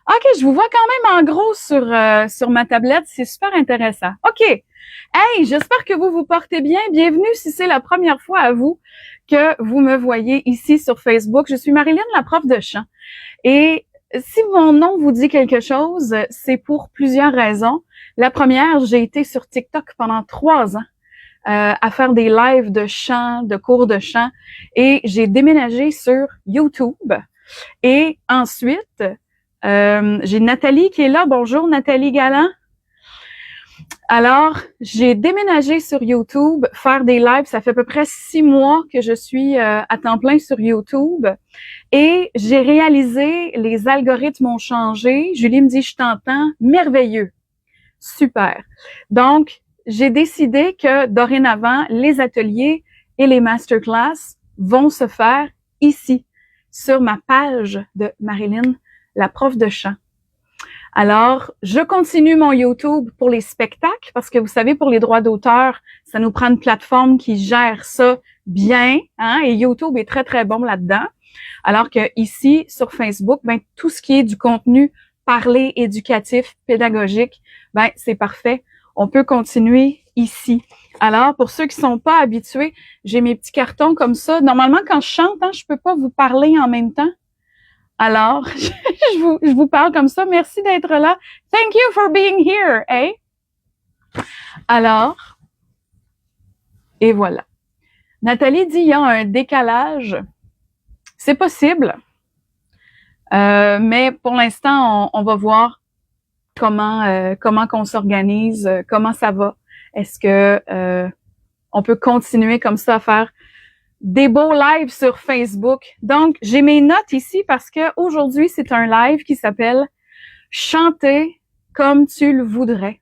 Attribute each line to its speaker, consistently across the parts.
Speaker 1: OK, je vous vois quand même en gros sur ma tablette. C'est super intéressant. OK. Hey, j'espère que vous vous portez bien. Bienvenue si c'est la première fois à vous que vous me voyez ici sur Facebook. Je suis Marilyn, la prof de chant. Et si mon nom vous dit quelque chose, c'est pour plusieurs raisons. La première, j'ai été sur TikTok pendant 3 ans à faire des lives de chant, de cours de chant. Et j'ai déménagé sur YouTube. Et ensuite, j'ai Nathalie qui est là. Bonjour Nathalie Galland. Alors, j'ai déménagé sur YouTube, faire des lives. Ça fait à peu près 6 mois que je suis à temps plein sur YouTube. Et j'ai réalisé, les algorithmes ont changé. Julie me dit, je t'entends, merveilleux, super. Donc, j'ai décidé que dorénavant, les ateliers et les masterclass vont se faire ici, sur ma page de Marilyn, la prof de chant. Alors, je continue mon YouTube pour les spectacles parce que vous savez, pour les droits d'auteur, ça nous prend une plateforme qui gère ça bien, hein, et YouTube est très, très bon là-dedans. Alors que ici, sur Facebook, ben, tout ce qui est du contenu parlé, éducatif, pédagogique, ben, c'est parfait. On peut continuer ici. Alors, pour ceux qui sont pas habitués, j'ai mes petits cartons comme ça. Normalement, quand je chante, hein, je peux pas vous parler en même temps. Alors, je vous parle comme ça. Merci d'être là. Thank you for being here, eh? Alors, et voilà. Nathalie dit, il y a un décalage. C'est possible. Mais pour l'instant, on va voir comment qu'on s'organise, comment ça va. Est-ce que on peut continuer comme ça à faire des beaux lives sur Facebook? Donc, j'ai mes notes ici parce que aujourd'hui, c'est un live qui s'appelle « Chanter comme tu le voudrais.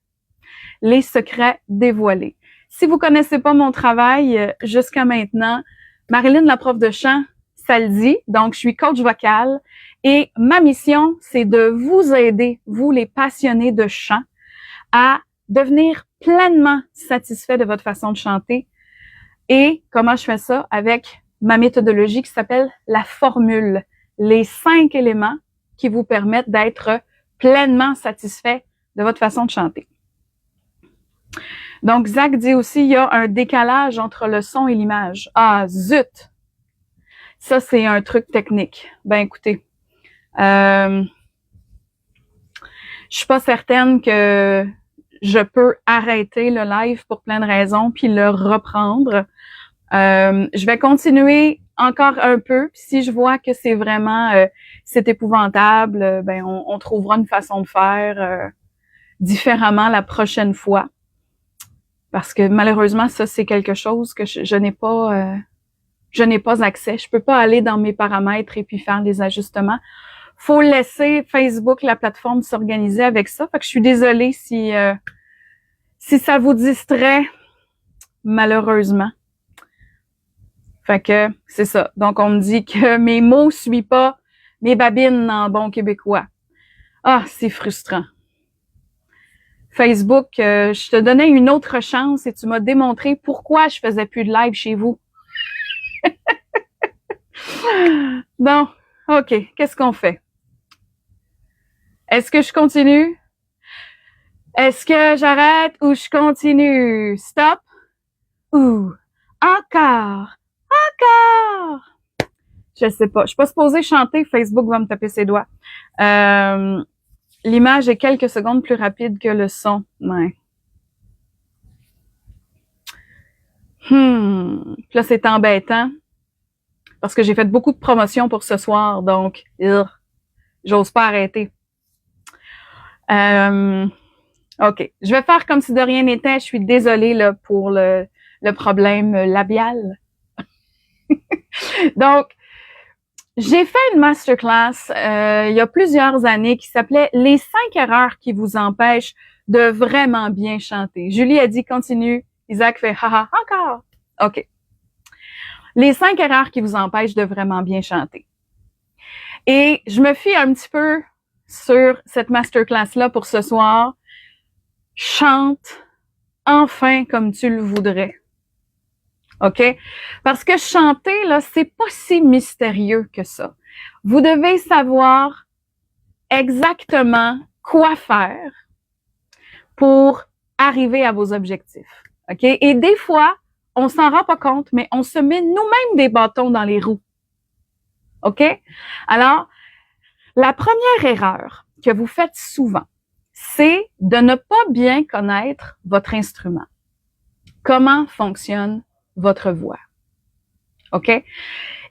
Speaker 1: Les secrets dévoilés ». Si vous connaissez pas mon travail jusqu'à maintenant, Marilyn, la prof de chant, ça le dit. Donc, je suis coach vocal et ma mission, c'est de vous aider, vous les passionnés de chant, à devenir pleinement satisfait de votre façon de chanter. Et comment je fais ça? Avec ma méthodologie qui s'appelle la formule. Les 5 éléments qui vous permettent d'être pleinement satisfait de votre façon de chanter. Donc, Zach dit aussi, il y a un décalage entre le son et l'image. Ah, zut! Ça, c'est un truc technique. Ben, écoutez, je suis pas certaine que je peux arrêter le live pour plein de raisons puis le reprendre. Je vais continuer encore un peu. Si je vois que c'est vraiment c'est épouvantable, ben on trouvera une façon de faire différemment la prochaine fois. Parce que malheureusement, ça c'est quelque chose que je n'ai pas accès. Je peux pas aller dans mes paramètres et puis faire des ajustements. Faut laisser Facebook, la plateforme, s'organiser avec ça. Fait que je suis désolée si ça vous distrait, malheureusement. Fait que c'est ça. Donc, on me dit que mes mots suivent pas mes babines en bon québécois. Ah, c'est frustrant. Facebook, je te donnais une autre chance et tu m'as démontré pourquoi je faisais plus de live chez vous. Bon, OK. Qu'est-ce qu'on fait? Est-ce que je continue? Est-ce que j'arrête ou je continue? Stop? Ou encore? Encore? Je sais pas. Je suis pas supposée chanter. Facebook va me taper ses doigts. L'image est quelques secondes plus rapide que le son. Ouais. Là, c'est embêtant. Parce que j'ai fait beaucoup de promotions pour ce soir. Donc, j'ose pas arrêter. OK. Je vais faire comme si de rien n'était. Je suis désolée là, pour le problème labial. Donc, j'ai fait une masterclass il y a plusieurs années qui s'appelait « Les 5 erreurs qui vous empêchent de vraiment bien chanter ». Julie a dit « Continue ». Isaac fait « Haha, encore ». OK. Les 5 erreurs qui vous empêchent de vraiment bien chanter. Et je me fie un petit peu sur cette masterclass-là pour ce soir. Chante enfin comme tu le voudrais. OK? Parce que chanter, là, c'est pas si mystérieux que ça. Vous devez savoir exactement quoi faire pour arriver à vos objectifs. OK? Et des fois, on s'en rend pas compte, mais on se met nous-mêmes des bâtons dans les roues. OK? Alors, la première erreur que vous faites souvent, c'est de ne pas bien connaître votre instrument. Comment fonctionne votre voix. OK?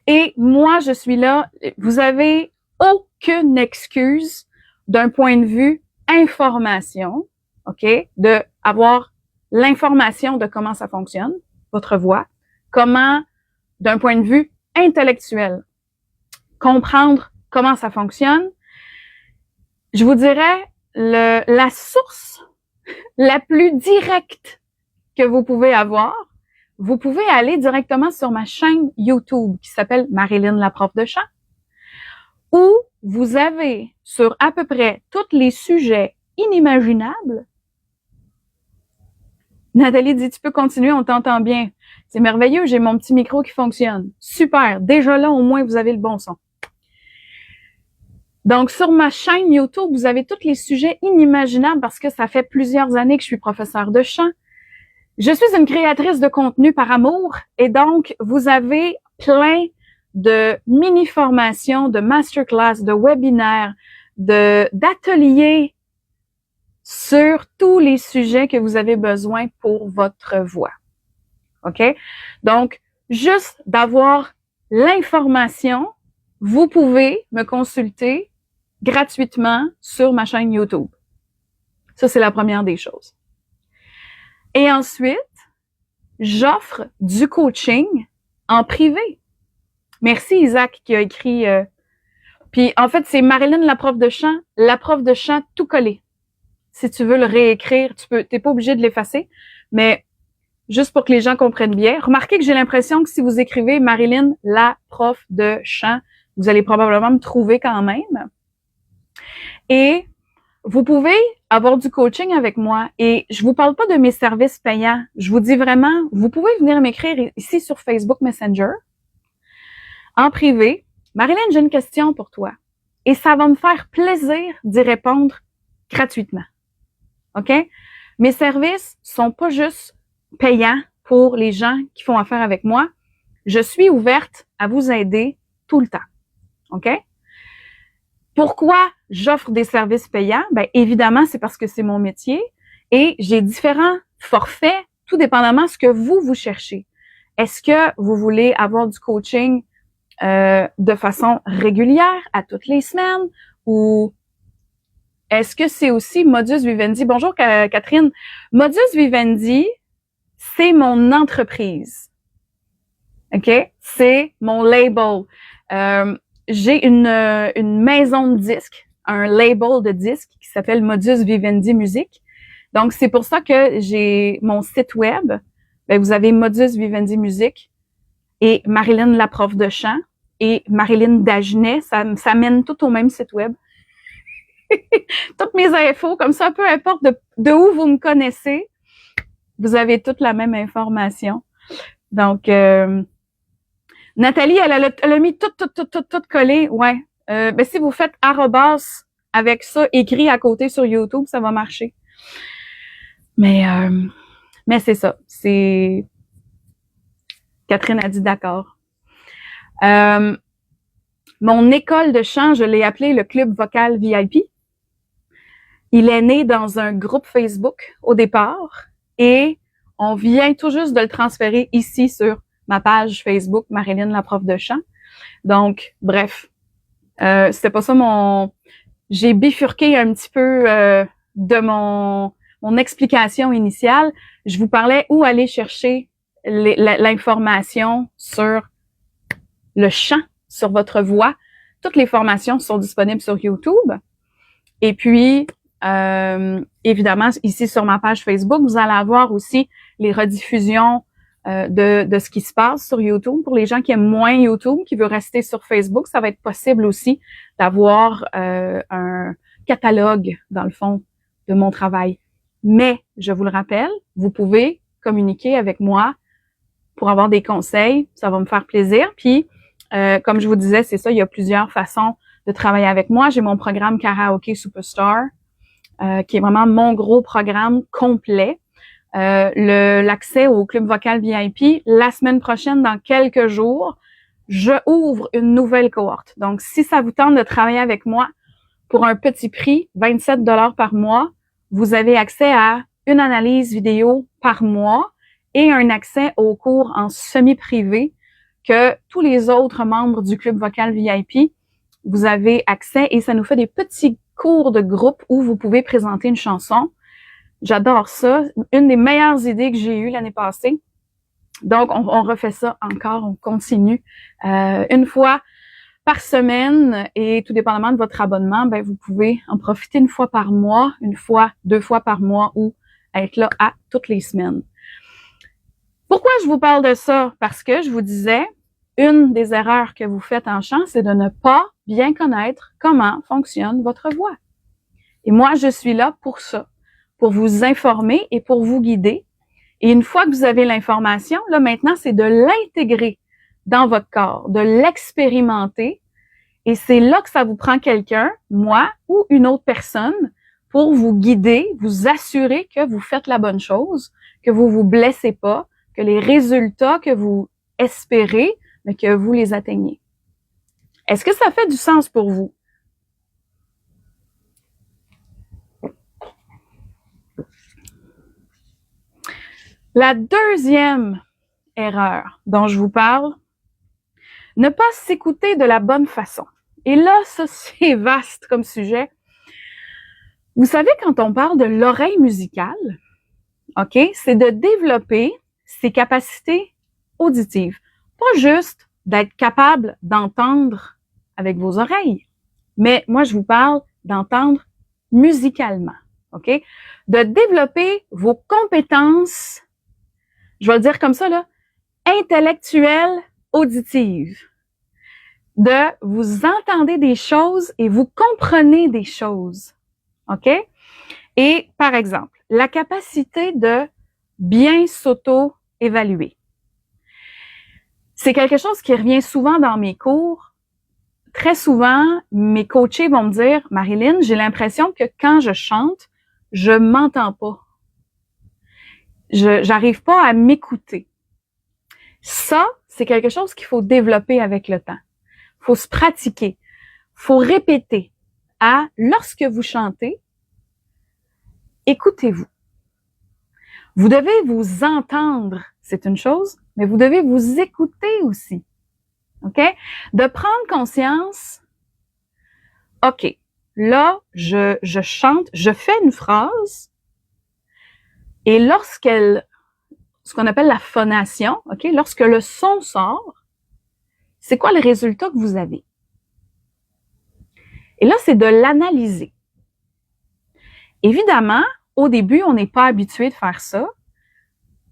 Speaker 1: Et moi, je suis là. Vous avez aucune excuse d'un point de vue information, OK? De avoir l'information de comment ça fonctionne, votre voix. Comment, d'un point de vue intellectuel, comprendre comment ça fonctionne. Je vous dirais, la source la plus directe que vous pouvez avoir, vous pouvez aller directement sur ma chaîne YouTube qui s'appelle Marilyn la prof de chant, où vous avez sur à peu près tous les sujets inimaginables. Nathalie dit, tu peux continuer, on t'entend bien. C'est merveilleux, j'ai mon petit micro qui fonctionne. Super, déjà là, au moins, vous avez le bon son. Donc, sur ma chaîne YouTube, vous avez tous les sujets inimaginables parce que ça fait plusieurs années que je suis professeure de chant. Je suis une créatrice de contenu par amour et donc, vous avez plein de mini-formations, de masterclass, de webinaires, d'ateliers sur tous les sujets que vous avez besoin pour votre voix. OK? Donc, juste d'avoir l'information, vous pouvez me consulter gratuitement sur ma chaîne YouTube. Ça, c'est la première des choses. Et ensuite, j'offre du coaching en privé. Merci Isaac qui a écrit. Puis en fait, c'est Marilyn la prof de chant tout collé. Si tu veux le réécrire, t'es pas obligé de l'effacer, mais juste pour que les gens comprennent bien. Remarquez que j'ai l'impression que si vous écrivez Marilyn la prof de chant, vous allez probablement me trouver quand même. Et vous pouvez avoir du coaching avec moi et je vous parle pas de mes services payants. Je vous dis vraiment, vous pouvez venir m'écrire ici sur Facebook Messenger, en privé. Marilyn, j'ai une question pour toi. Et ça va me faire plaisir d'y répondre gratuitement. OK? Mes services sont pas juste payants pour les gens qui font affaire avec moi. Je suis ouverte à vous aider tout le temps. OK? Pourquoi j'offre des services payants? Ben, évidemment, c'est parce que c'est mon métier et j'ai différents forfaits, tout dépendamment de ce que vous cherchez. Est-ce que vous voulez avoir du coaching de façon régulière, à toutes les semaines, ou est-ce que c'est aussi Modus Vivendi? Bonjour Catherine. Modus Vivendi, c'est mon entreprise. OK? C'est mon label. J'ai une maison de disques, un label de disques qui s'appelle Modus Vivendi Music. Donc, c'est pour ça que j'ai mon site web. Ben, vous avez Modus Vivendi Music et Marilyn la prof de chant et Marilyn Dagenet. Ça mène tout au même site web. Toutes mes infos, comme ça, peu importe de où vous me connaissez, vous avez toute la même information. Donc, Nathalie, elle a mis tout collé. Ouais. Ben, si vous faites arrobas avec ça écrit à côté sur YouTube, ça va marcher. Mais c'est ça. C'est Catherine a dit d'accord. Mon école de chant, je l'ai appelée le Club Vocal VIP. Il est né dans un groupe Facebook au départ et on vient tout juste de le transférer ici sur ma page Facebook, Marilyn la prof de chant. Donc, bref, c'était pas ça j'ai bifurqué un petit peu de mon explication initiale. Je vous parlais où aller chercher l'information sur le chant, sur votre voix. Toutes les formations sont disponibles sur YouTube. Et puis, évidemment, ici sur ma page Facebook, vous allez avoir aussi les rediffusions de ce qui se passe sur YouTube. Pour les gens qui aiment moins YouTube, qui veulent rester sur Facebook, ça va être possible aussi d'avoir un catalogue, dans le fond, de mon travail. Mais, je vous le rappelle, vous pouvez communiquer avec moi pour avoir des conseils. Ça va me faire plaisir. Puis, comme je vous disais, c'est ça, il y a plusieurs façons de travailler avec moi. J'ai mon programme Karaoke Superstar, qui est vraiment mon gros programme complet. L'accès au club vocal VIP. La semaine prochaine, dans quelques jours, je ouvre une nouvelle cohorte. Donc, si ça vous tente de travailler avec moi pour un petit prix, 27 $ par mois, vous avez accès à une analyse vidéo par mois et un accès aux cours en semi-privé que tous les autres membres du club vocal VIP, vous avez accès et ça nous fait des petits cours de groupe où vous pouvez présenter une chanson. J'adore ça. Une des meilleures idées que j'ai eues l'année passée. Donc, on refait ça encore, on continue. Une fois par semaine et tout dépendamment de votre abonnement, ben vous pouvez en profiter une fois par mois, une fois, 2 fois par mois ou être là à toutes les semaines. Pourquoi je vous parle de ça? Parce que je vous disais, une des erreurs que vous faites en chant, c'est de ne pas bien connaître comment fonctionne votre voix. Et moi, je suis là pour ça, pour vous informer et pour vous guider. Et une fois que vous avez l'information, là maintenant, c'est de l'intégrer dans votre corps, de l'expérimenter. Et c'est là que ça vous prend quelqu'un, moi ou une autre personne, pour vous guider, vous assurer que vous faites la bonne chose, que vous vous blessez pas, que les résultats que vous espérez, mais que vous les atteignez. Est-ce que ça fait du sens pour vous? La deuxième erreur dont je vous parle, ne pas s'écouter de la bonne façon. Et là, ça, c'est vaste comme sujet. Vous savez, quand on parle de l'oreille musicale, OK, c'est de développer ses capacités auditives. Pas juste d'être capable d'entendre avec vos oreilles, mais moi, je vous parle d'entendre musicalement, OK? De développer vos compétences, je vais le dire comme ça, là, intellectuelles, auditives. De vous entendez des choses et vous comprenez des choses, OK? Et, par exemple, la capacité de bien s'auto-évaluer. C'est quelque chose qui revient souvent dans mes cours. Très souvent, mes coachés vont me dire, Marilyn, j'ai l'impression que quand je chante, je m'entends pas. J'arrive pas à m'écouter. Ça, c'est quelque chose qu'il faut développer avec le temps. Faut se pratiquer. Faut répéter. Lorsque vous chantez, écoutez-vous. Vous devez vous entendre, c'est une chose, mais vous devez vous écouter aussi. OK? De prendre conscience, OK, là, je chante, je fais une phrase, et ce qu'on appelle la phonation, OK, lorsque le son sort, c'est quoi le résultat que vous avez? Et là, c'est de l'analyser. Évidemment, au début, on n'est pas habitué de faire ça.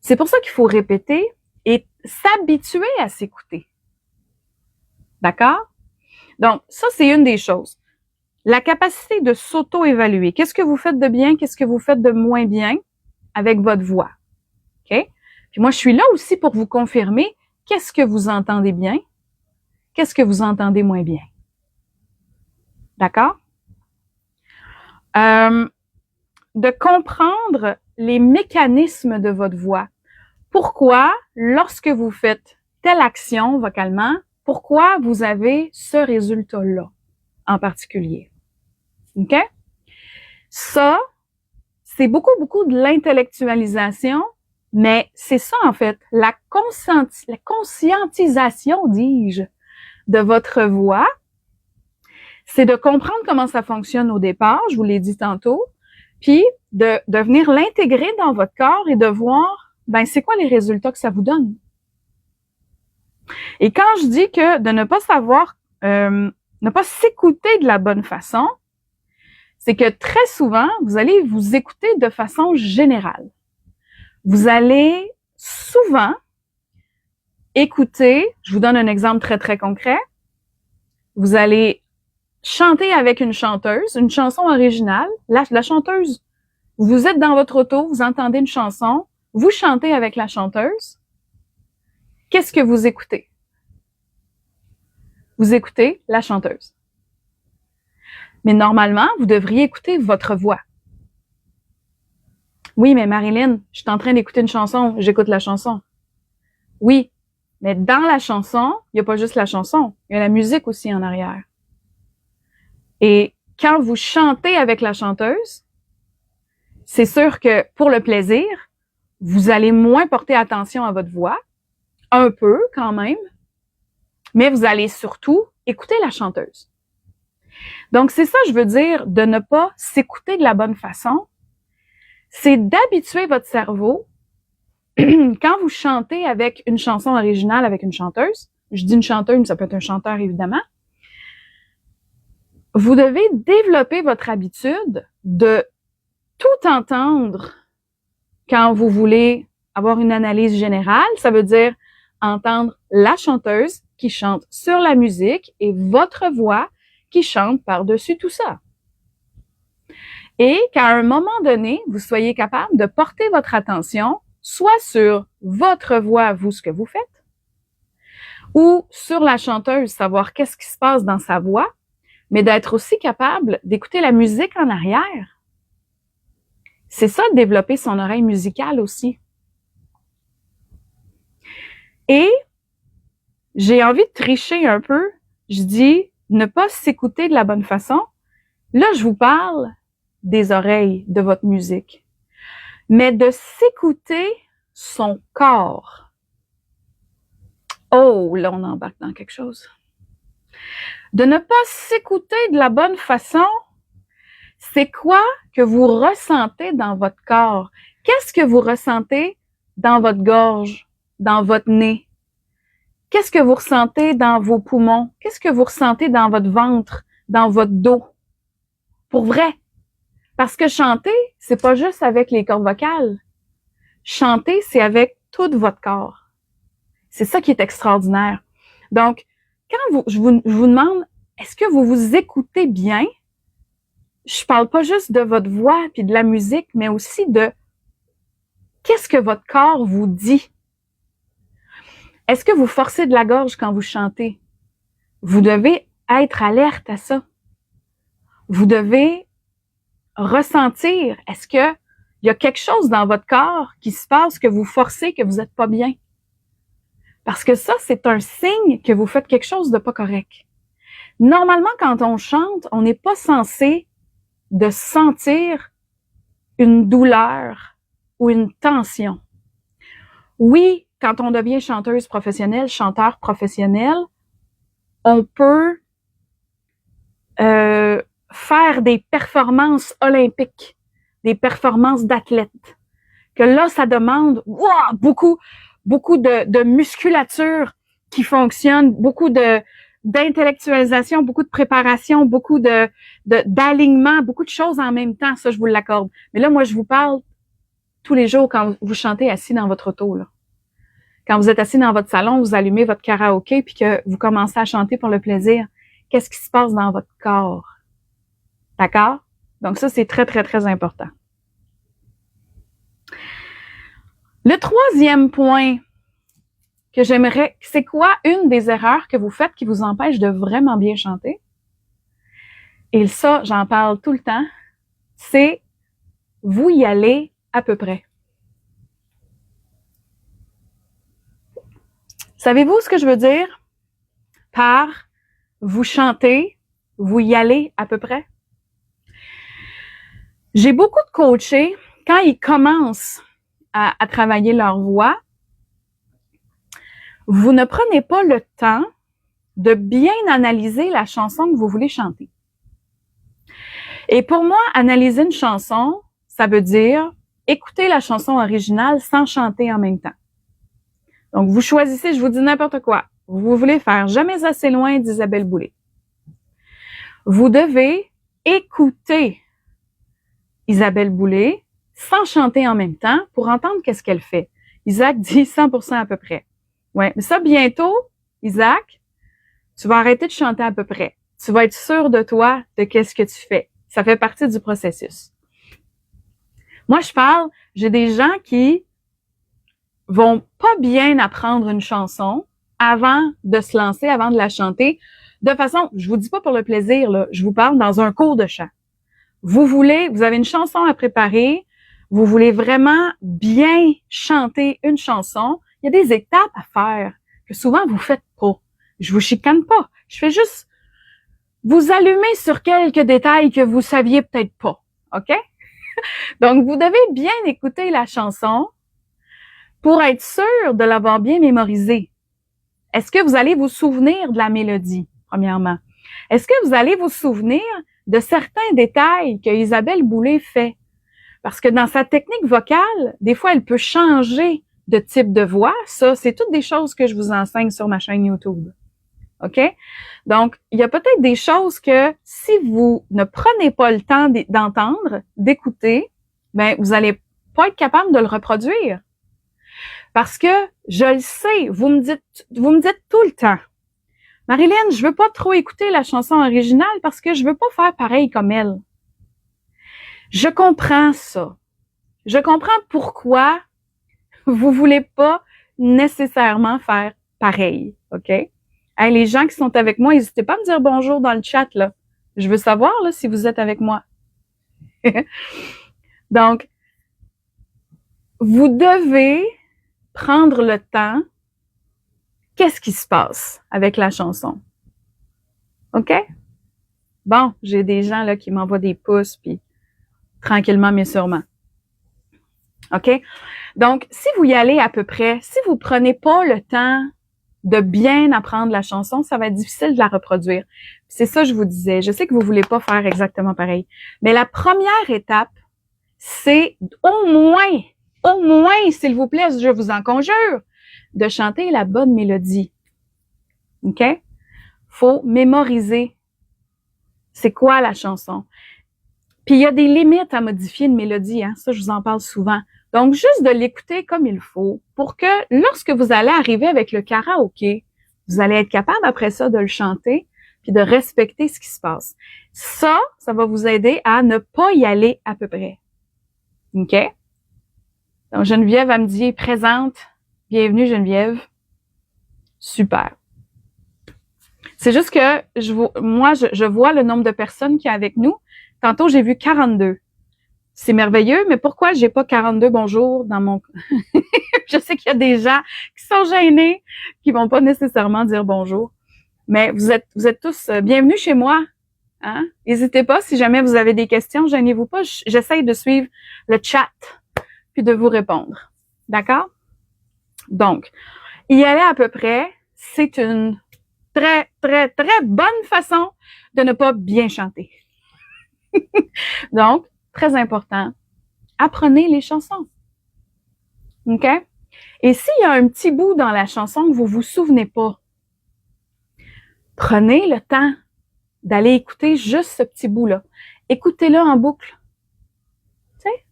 Speaker 1: C'est pour ça qu'il faut répéter et s'habituer à s'écouter. D'accord? Donc, ça, c'est une des choses. La capacité de s'auto-évaluer. Qu'est-ce que vous faites de bien? Qu'est-ce que vous faites de moins bien avec votre voix? OK? Puis moi, je suis là aussi pour vous confirmer qu'est-ce que vous entendez bien? Qu'est-ce que vous entendez moins bien? D'accord? De comprendre les mécanismes de votre voix. Pourquoi, lorsque vous faites telle action vocalement, pourquoi vous avez ce résultat-là en particulier? OK? Ça, c'est beaucoup de l'intellectualisation, mais c'est ça en fait, la conscientisation, dis-je, de votre voix. C'est de comprendre comment ça fonctionne au départ, je vous l'ai dit tantôt, puis de venir l'intégrer dans votre corps et de voir, c'est quoi les résultats que ça vous donne. Et quand je dis que de ne pas savoir, ne pas s'écouter de la bonne façon, c'est que très souvent, vous allez vous écouter de façon générale. Vous allez souvent écouter, je vous donne un exemple très, très concret, vous allez chanter avec une chanteuse, une chanson originale, la chanteuse, vous êtes dans votre auto, vous entendez une chanson, vous chantez avec la chanteuse, qu'est-ce que vous écoutez? Vous écoutez la chanteuse. Mais normalement, vous devriez écouter votre voix. Oui, mais Marilyn, je suis en train d'écouter une chanson, j'écoute la chanson. Oui, mais dans la chanson, il n'y a pas juste la chanson, il y a la musique aussi en arrière. Et quand vous chantez avec la chanteuse, c'est sûr que pour le plaisir, vous allez moins porter attention à votre voix, un peu quand même, mais vous allez surtout écouter la chanteuse. Donc, c'est ça, je veux dire, de ne pas s'écouter de la bonne façon, c'est d'habituer votre cerveau, quand vous chantez avec une chanson originale avec une chanteuse, je dis une chanteuse, mais ça peut être un chanteur évidemment, vous devez développer votre habitude de tout entendre quand vous voulez avoir une analyse générale. Ça veut dire entendre la chanteuse qui chante sur la musique et votre voix qui chante par-dessus tout ça. Et qu'à un moment donné, vous soyez capable de porter votre attention soit sur votre voix, vous, ce que vous faites, ou sur la chanteuse, savoir qu'est-ce qui se passe dans sa voix, mais d'être aussi capable d'écouter la musique en arrière. C'est ça, de développer son oreille musicale aussi. Et j'ai envie de tricher un peu. Je dis ne pas s'écouter de la bonne façon. Là, je vous parle des oreilles de votre musique, mais de s'écouter son corps. Oh, là, on embarque dans quelque chose. De ne pas s'écouter de la bonne façon, c'est quoi que vous ressentez dans votre corps? Qu'est-ce que vous ressentez dans votre gorge, dans votre nez? Qu'est-ce que vous ressentez dans vos poumons? Qu'est-ce que vous ressentez dans votre ventre, dans votre dos? Pour vrai. Parce que chanter, c'est pas juste avec les cordes vocales. Chanter, c'est avec tout votre corps. C'est ça qui est extraordinaire. Donc, quand je vous demande, est-ce que vous vous écoutez bien? Je parle pas juste de votre voix puis de la musique, mais aussi de qu'est-ce que votre corps vous dit. Est-ce que vous forcez de la gorge quand vous chantez? Vous devez être alerte à ça. Vous devez ressentir, est-ce que il y a quelque chose dans votre corps qui se passe que vous forcez, que vous n'êtes pas bien? Parce que ça, c'est un signe que vous faites quelque chose de pas correct. Normalement, quand on chante, on n'est pas censé de sentir une douleur ou une tension. Oui, quand on devient chanteuse professionnelle, chanteur professionnel, on peut faire des performances olympiques, des performances d'athlètes. Que là, ça demande beaucoup de musculature qui fonctionne, beaucoup d'intellectualisation, beaucoup de préparation, beaucoup d'alignement, beaucoup de choses en même temps. Ça, je vous l'accorde. Mais là, moi, je vous parle tous les jours quand vous chantez assis dans votre auto, là. Quand vous êtes assis dans votre salon, vous allumez votre karaoké puis que vous commencez à chanter pour le plaisir. Qu'est-ce qui se passe dans votre corps? D'accord? Donc ça, c'est très, très, très important. Le troisième point que j'aimerais, c'est quoi une des erreurs que vous faites qui vous empêche de vraiment bien chanter? Et ça, j'en parle tout le temps, c'est vous y allez à peu près. Savez-vous ce que je veux dire par vous chantez, vous y allez à peu près? J'ai beaucoup de coachés, quand ils commencent à travailler leur voix, vous ne prenez pas le temps de bien analyser la chanson que vous voulez chanter. Et pour moi, analyser une chanson, ça veut dire écouter la chanson originale sans chanter en même temps. Donc, vous choisissez, je vous dis n'importe quoi. Vous voulez faire Jamais assez loin d'Isabelle Boulay. Vous devez écouter Isabelle Boulay sans chanter en même temps pour entendre qu'est-ce qu'elle fait. Isaac dit 100% à peu près. Ouais, mais ça, bientôt, Isaac, tu vas arrêter de chanter à peu près. Tu vas être sûr de toi, de qu'est-ce que tu fais. Ça fait partie du processus. Moi, j'ai des gens qui vont pas bien apprendre une chanson avant de se lancer, avant de la chanter. De façon, je vous dis pas pour le plaisir, là, je vous parle dans un cours de chant. Vous avez une chanson à préparer, vous voulez vraiment bien chanter une chanson, il y a des étapes à faire que souvent vous faites pas. Je vous chicane pas. Je fais juste vous allumer sur quelques détails que vous saviez peut-être pas. OK? Donc, vous devez bien écouter la chanson pour être sûr de l'avoir bien mémorisée. Est-ce que vous allez vous souvenir de la mélodie, premièrement? Est-ce que vous allez vous souvenir de certains détails que Isabelle Boulay fait? Parce que dans sa technique vocale, des fois, elle peut changer de type de voix. Ça, c'est toutes des choses que je vous enseigne sur ma chaîne YouTube. OK? Donc, il y a peut-être des choses que si vous ne prenez pas le temps d'entendre, d'écouter, ben, vous allez pas être capable de le reproduire. Parce que, je le sais, vous me dites tout le temps, Marilyn, je veux pas trop écouter la chanson originale parce que je veux pas faire pareil comme elle. Je comprends ça. Je comprends pourquoi vous voulez pas nécessairement faire pareil, OK? Hey, les gens qui sont avec moi, n'hésitez pas à me dire bonjour dans le chat, là. Je veux savoir, là, si vous êtes avec moi. Donc, vous devez prendre le temps. Qu'est-ce qui se passe avec la chanson? OK? Bon, j'ai des gens, là, qui m'envoient des pouces, puis tranquillement, mais sûrement. OK? Donc, si vous y allez à peu près, si vous prenez pas le temps de bien apprendre la chanson, ça va être difficile de la reproduire. C'est ça que je vous disais. Je sais que vous voulez pas faire exactement pareil. Mais la première étape, c'est au moins, s'il vous plaît, je vous en conjure, de chanter la bonne mélodie. OK? Faut mémoriser c'est quoi la chanson. Puis il y a des limites à modifier une mélodie, hein. Ça, je vous en parle souvent. Donc, juste de l'écouter comme il faut pour que lorsque vous allez arriver avec le karaoké, vous allez être capable après ça de le chanter puis de respecter ce qui se passe. Ça va vous aider à ne pas y aller à peu près. OK? Donc, Geneviève, elle me dit présente. Bienvenue, Geneviève. Super. C'est juste que je vois le nombre de personnes qu'il y a avec nous. Tantôt, j'ai vu 42. C'est merveilleux, mais pourquoi j'ai pas 42 bonjours dans mon... Je sais qu'il y a des gens qui sont gênés, qui vont pas nécessairement dire bonjour. Mais vous êtes tous bienvenus chez moi. Hein? N'hésitez pas, si jamais vous avez des questions, gênez-vous pas. J'essaye de suivre le chat puis de vous répondre. D'accord? Donc, y aller à peu près, c'est une très, très, très bonne façon de ne pas bien chanter. Donc, très important, apprenez les chansons. OK? Et s'il y a un petit bout dans la chanson que vous vous souvenez pas, prenez le temps d'aller écouter juste ce petit bout-là. Écoutez-le en boucle. Tu sais?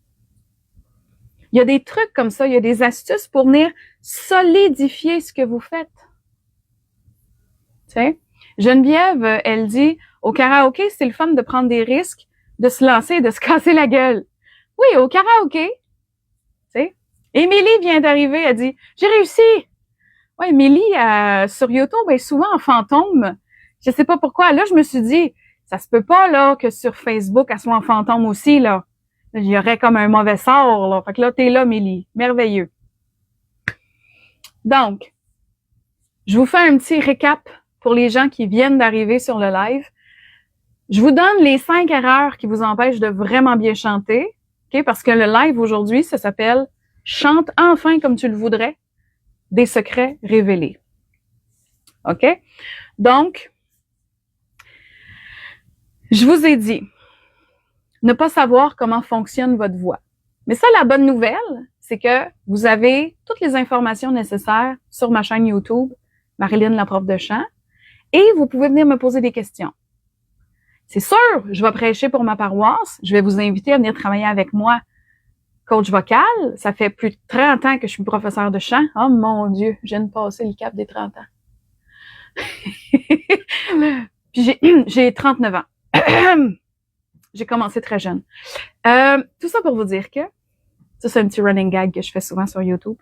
Speaker 1: Il y a des trucs comme ça, il y a des astuces pour venir solidifier ce que vous faites. Tu sais? Geneviève, elle dit, au karaoké, c'est le fun de prendre des risques, de se lancer et de se casser la gueule. Oui, au karaoké. Tu sais? Émilie vient d'arriver, elle dit, j'ai réussi. Ouais, Émilie, sur YouTube, elle est souvent en fantôme. Je sais pas pourquoi. Là, je me suis dit, ça se peut pas, là, que sur Facebook, elle soit en fantôme aussi, là. Il y aurait comme un mauvais sort, là. Fait que là, t'es là, Émilie. Merveilleux. Donc, je vous fais un petit récap pour les gens qui viennent d'arriver sur le live. Je vous donne les 5 erreurs qui vous empêchent de vraiment bien chanter, ok? Parce que le live aujourd'hui, ça s'appelle « Chante enfin comme tu le voudrais, des secrets révélés ». OK? Donc, je vous ai dit, ne pas savoir comment fonctionne votre voix. Mais ça, la bonne nouvelle, c'est que vous avez toutes les informations nécessaires sur ma chaîne YouTube, Marilyn, la prof de chant, et vous pouvez venir me poser des questions. C'est sûr, je vais prêcher pour ma paroisse. Je vais vous inviter à venir travailler avec moi, coach vocal. Ça fait plus de 30 ans que je suis professeur de chant. Oh mon Dieu, je viens de passer le cap des 30 ans. Puis j'ai 39 ans. J'ai commencé très jeune. Tout ça pour vous dire que, ça c'est un petit running gag que je fais souvent sur YouTube.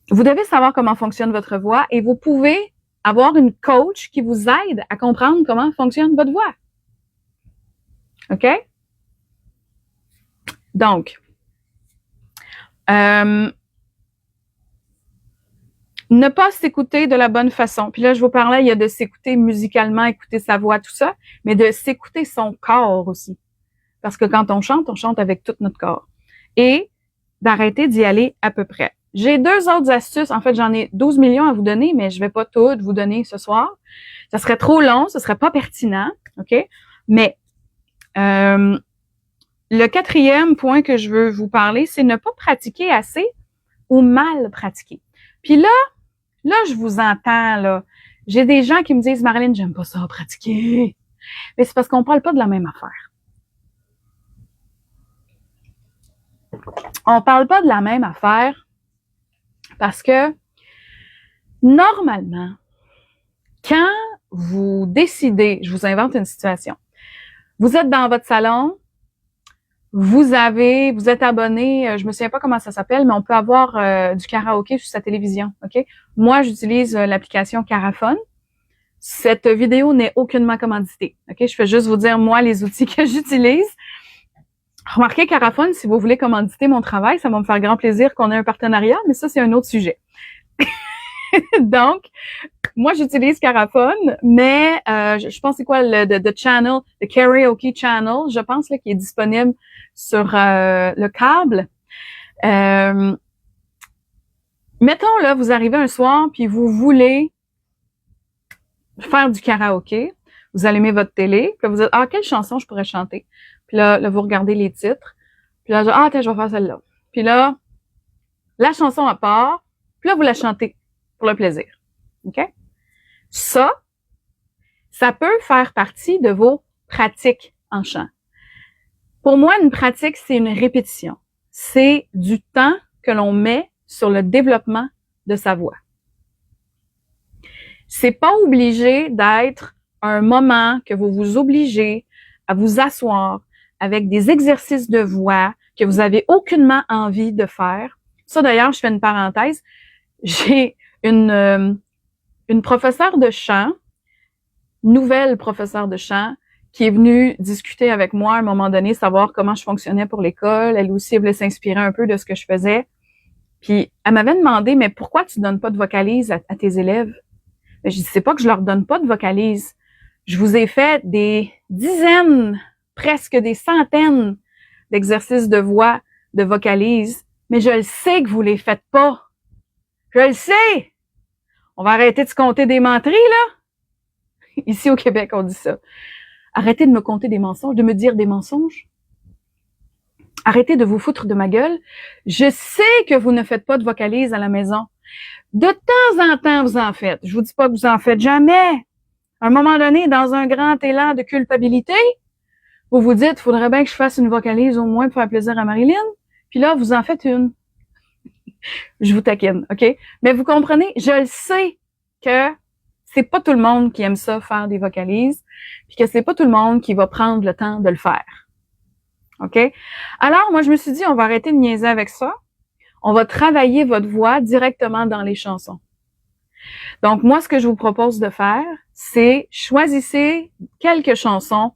Speaker 1: Vous devez savoir comment fonctionne votre voix et vous pouvez avoir une coach qui vous aide à comprendre comment fonctionne votre voix. OK? Donc, ne pas s'écouter de la bonne façon. Puis là, je vous parlais, il y a de s'écouter musicalement, écouter sa voix, tout ça, mais de s'écouter son corps aussi. Parce que quand on chante avec tout notre corps. Et d'arrêter d'y aller à peu près. J'ai 2 autres astuces. En fait, j'en ai 12 millions à vous donner, mais je vais pas toutes vous donner ce soir. Ça serait trop long, ce serait pas pertinent, OK? Mais le 4e point que je veux vous parler, c'est ne pas pratiquer assez ou mal pratiquer. Puis là, je vous entends, là. J'ai des gens qui me disent, Marilyn, j'aime pas ça, pratiquer. Mais c'est parce qu'on parle pas de la même affaire. On parle pas de la même affaire parce que, normalement, quand vous décidez, je vous invente une situation, vous êtes dans votre salon, vous êtes abonné, je me souviens pas comment ça s'appelle, mais on peut avoir du karaoké sur sa télévision, OK? Moi, j'utilise l'application Caraphone. Cette vidéo n'est aucunement commanditée, OK? Je fais juste vous dire, moi, les outils que j'utilise. Remarquez, Caraphone, si vous voulez commanditer mon travail, ça va me faire grand plaisir qu'on ait un partenariat, mais ça, c'est un autre sujet. Donc, moi, j'utilise Caraphone, mais je pense c'est quoi le channel, le karaoke channel, je pense là qui est disponible sur le câble. Mettons là, vous arrivez un soir puis vous voulez faire du karaoké, vous allumez votre télé, puis là, vous dites quelle chanson je pourrais chanter. Puis là vous regardez les titres. Puis là tiens, je vais faire celle-là. Puis là la chanson à part, puis là vous la chantez pour le plaisir. OK? Ça peut faire partie de vos pratiques en chant. Pour moi, une pratique, c'est une répétition. C'est du temps que l'on met sur le développement de sa voix. C'est pas obligé d'être un moment que vous vous obligez à vous asseoir avec des exercices de voix que vous avez aucunement envie de faire. Ça, d'ailleurs, je fais une parenthèse. J'ai une professeure de chant, nouvelle professeure de chant, qui est venue discuter avec moi à un moment donné, savoir comment je fonctionnais pour l'école. Elle aussi, elle voulait s'inspirer un peu de ce que je faisais. Puis, elle m'avait demandé, mais pourquoi tu donnes pas de vocalise à tes élèves? Mais je dis, c'est pas que je leur donne pas de vocalise. Je vous ai fait des dizaines, presque des centaines d'exercices de voix, de vocalise, mais je le sais que vous les faites pas. Je le sais! On va arrêter de se compter des menteries, là. Ici, au Québec, on dit ça. Arrêtez de me compter des mensonges, de me dire des mensonges. Arrêtez de vous foutre de ma gueule. Je sais que vous ne faites pas de vocalise à la maison. De temps en temps, vous en faites. Je vous dis pas que vous en faites jamais. À un moment donné, dans un grand élan de culpabilité, vous vous dites, faudrait bien que je fasse une vocalise au moins pour faire plaisir à Marilyn. Puis là, vous en faites une. Je vous taquine, OK? Mais vous comprenez, je le sais que c'est pas tout le monde qui aime ça, faire des vocalises, puis que c'est pas tout le monde qui va prendre le temps de le faire. OK? Alors, moi, je me suis dit, on va arrêter de niaiser avec ça. On va travailler votre voix directement dans les chansons. Donc, moi, ce que je vous propose de faire, c'est choisissez quelques chansons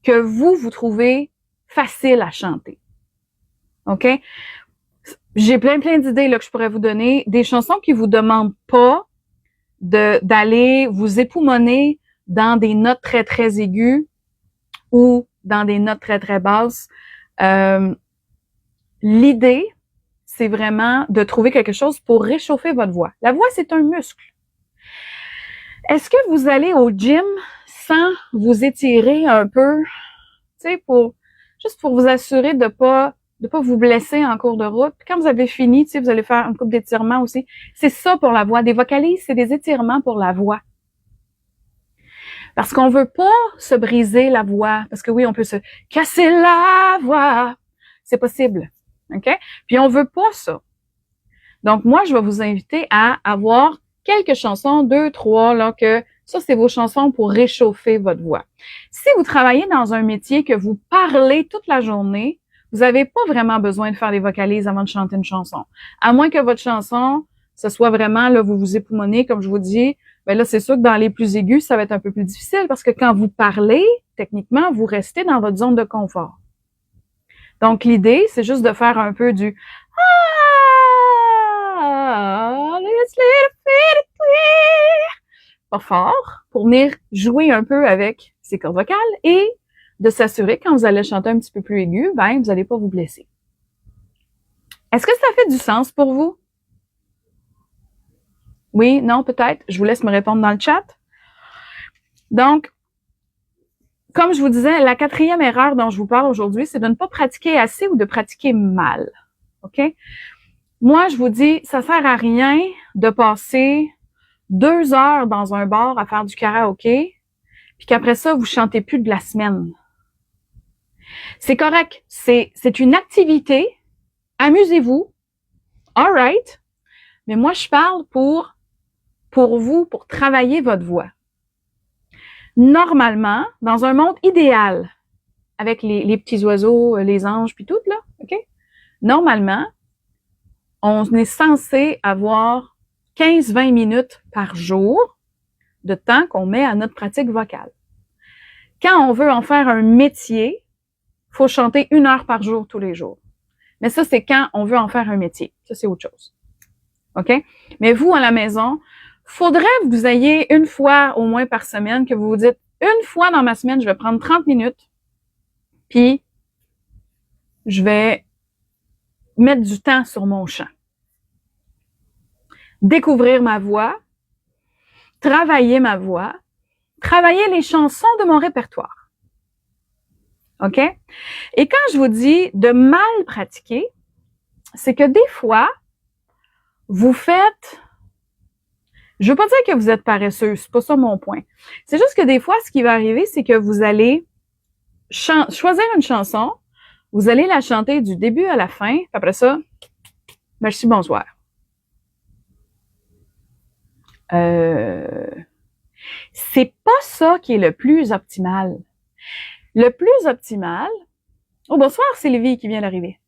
Speaker 1: que vous trouvez faciles à chanter. OK? J'ai plein d'idées là que je pourrais vous donner. Des chansons qui vous demandent pas d'aller vous époumoner dans des notes très, très aiguës ou dans des notes très, très basses. L'idée, c'est vraiment de trouver quelque chose pour réchauffer votre voix. La voix, c'est un muscle. Est-ce que vous allez au gym sans vous étirer un peu, tu sais, juste pour vous assurer de pas vous blesser en cours de route. Puis quand vous avez fini, tu sais, vous allez faire une couple d'étirements aussi. C'est ça pour la voix. Des vocalises, c'est des étirements pour la voix. Parce qu'on veut pas se briser la voix. Parce que oui, on peut se casser la voix. C'est possible. OK? Puis on veut pas ça. Donc moi, je vais vous inviter à avoir quelques chansons, 2, 3, là, que ça, c'est vos chansons pour réchauffer votre voix. Si vous travaillez dans un métier que vous parlez toute la journée, vous n'avez pas vraiment besoin de faire des vocalises avant de chanter une chanson. À moins que votre chanson, ce soit vraiment, là, vous vous époumonez, comme je vous dis, ben là, c'est sûr que dans les plus aigus, ça va être un peu plus difficile parce que quand vous parlez, techniquement, vous restez dans votre zone de confort. Donc, l'idée, c'est juste de faire un peu du pas fort, pour venir jouer un peu avec ces cordes vocales et de s'assurer quand vous allez chanter un petit peu plus aigu, ben, vous n'allez pas vous blesser. Est-ce que ça fait du sens pour vous? Oui, non, peut-être. Je vous laisse me répondre dans le chat. Donc, comme je vous disais, la 4e erreur dont je vous parle aujourd'hui, c'est de ne pas pratiquer assez ou de pratiquer mal. OK? Moi, je vous dis, ça sert à rien de passer 2 heures dans un bar à faire du karaoké, puis qu'après ça, vous chantez plus de la semaine. C'est correct. C'est une activité. Amusez-vous. All right. Mais moi, je parle pour vous, pour travailler votre voix. Normalement, dans un monde idéal, avec les petits oiseaux, les anges, puis tout, là, OK? Normalement, on est censé avoir 15-20 minutes par jour de temps qu'on met à notre pratique vocale. Quand on veut en faire un métier, il faut chanter 1 heure par jour tous les jours. Mais ça, c'est quand on veut en faire un métier. Ça, c'est autre chose. OK? Mais vous, à la maison, faudrait que vous ayez une fois au moins par semaine que vous vous dites, une fois dans ma semaine, je vais prendre 30 minutes, puis je vais mettre du temps sur mon chant. Découvrir ma voix, travailler ma voix, travailler les chansons de mon répertoire. OK? Et quand je vous dis de mal pratiquer, c'est que des fois, vous faites... Je veux pas dire que vous êtes paresseux, c'est pas ça mon point. C'est juste que des fois, ce qui va arriver, c'est que vous allez choisir une chanson, vous allez la chanter du début à la fin, puis après ça, merci, bonsoir. C'est pas ça qui est le plus optimal. Le plus optimal... Oh, bonsoir, c'est Lévi qui vient d'arriver.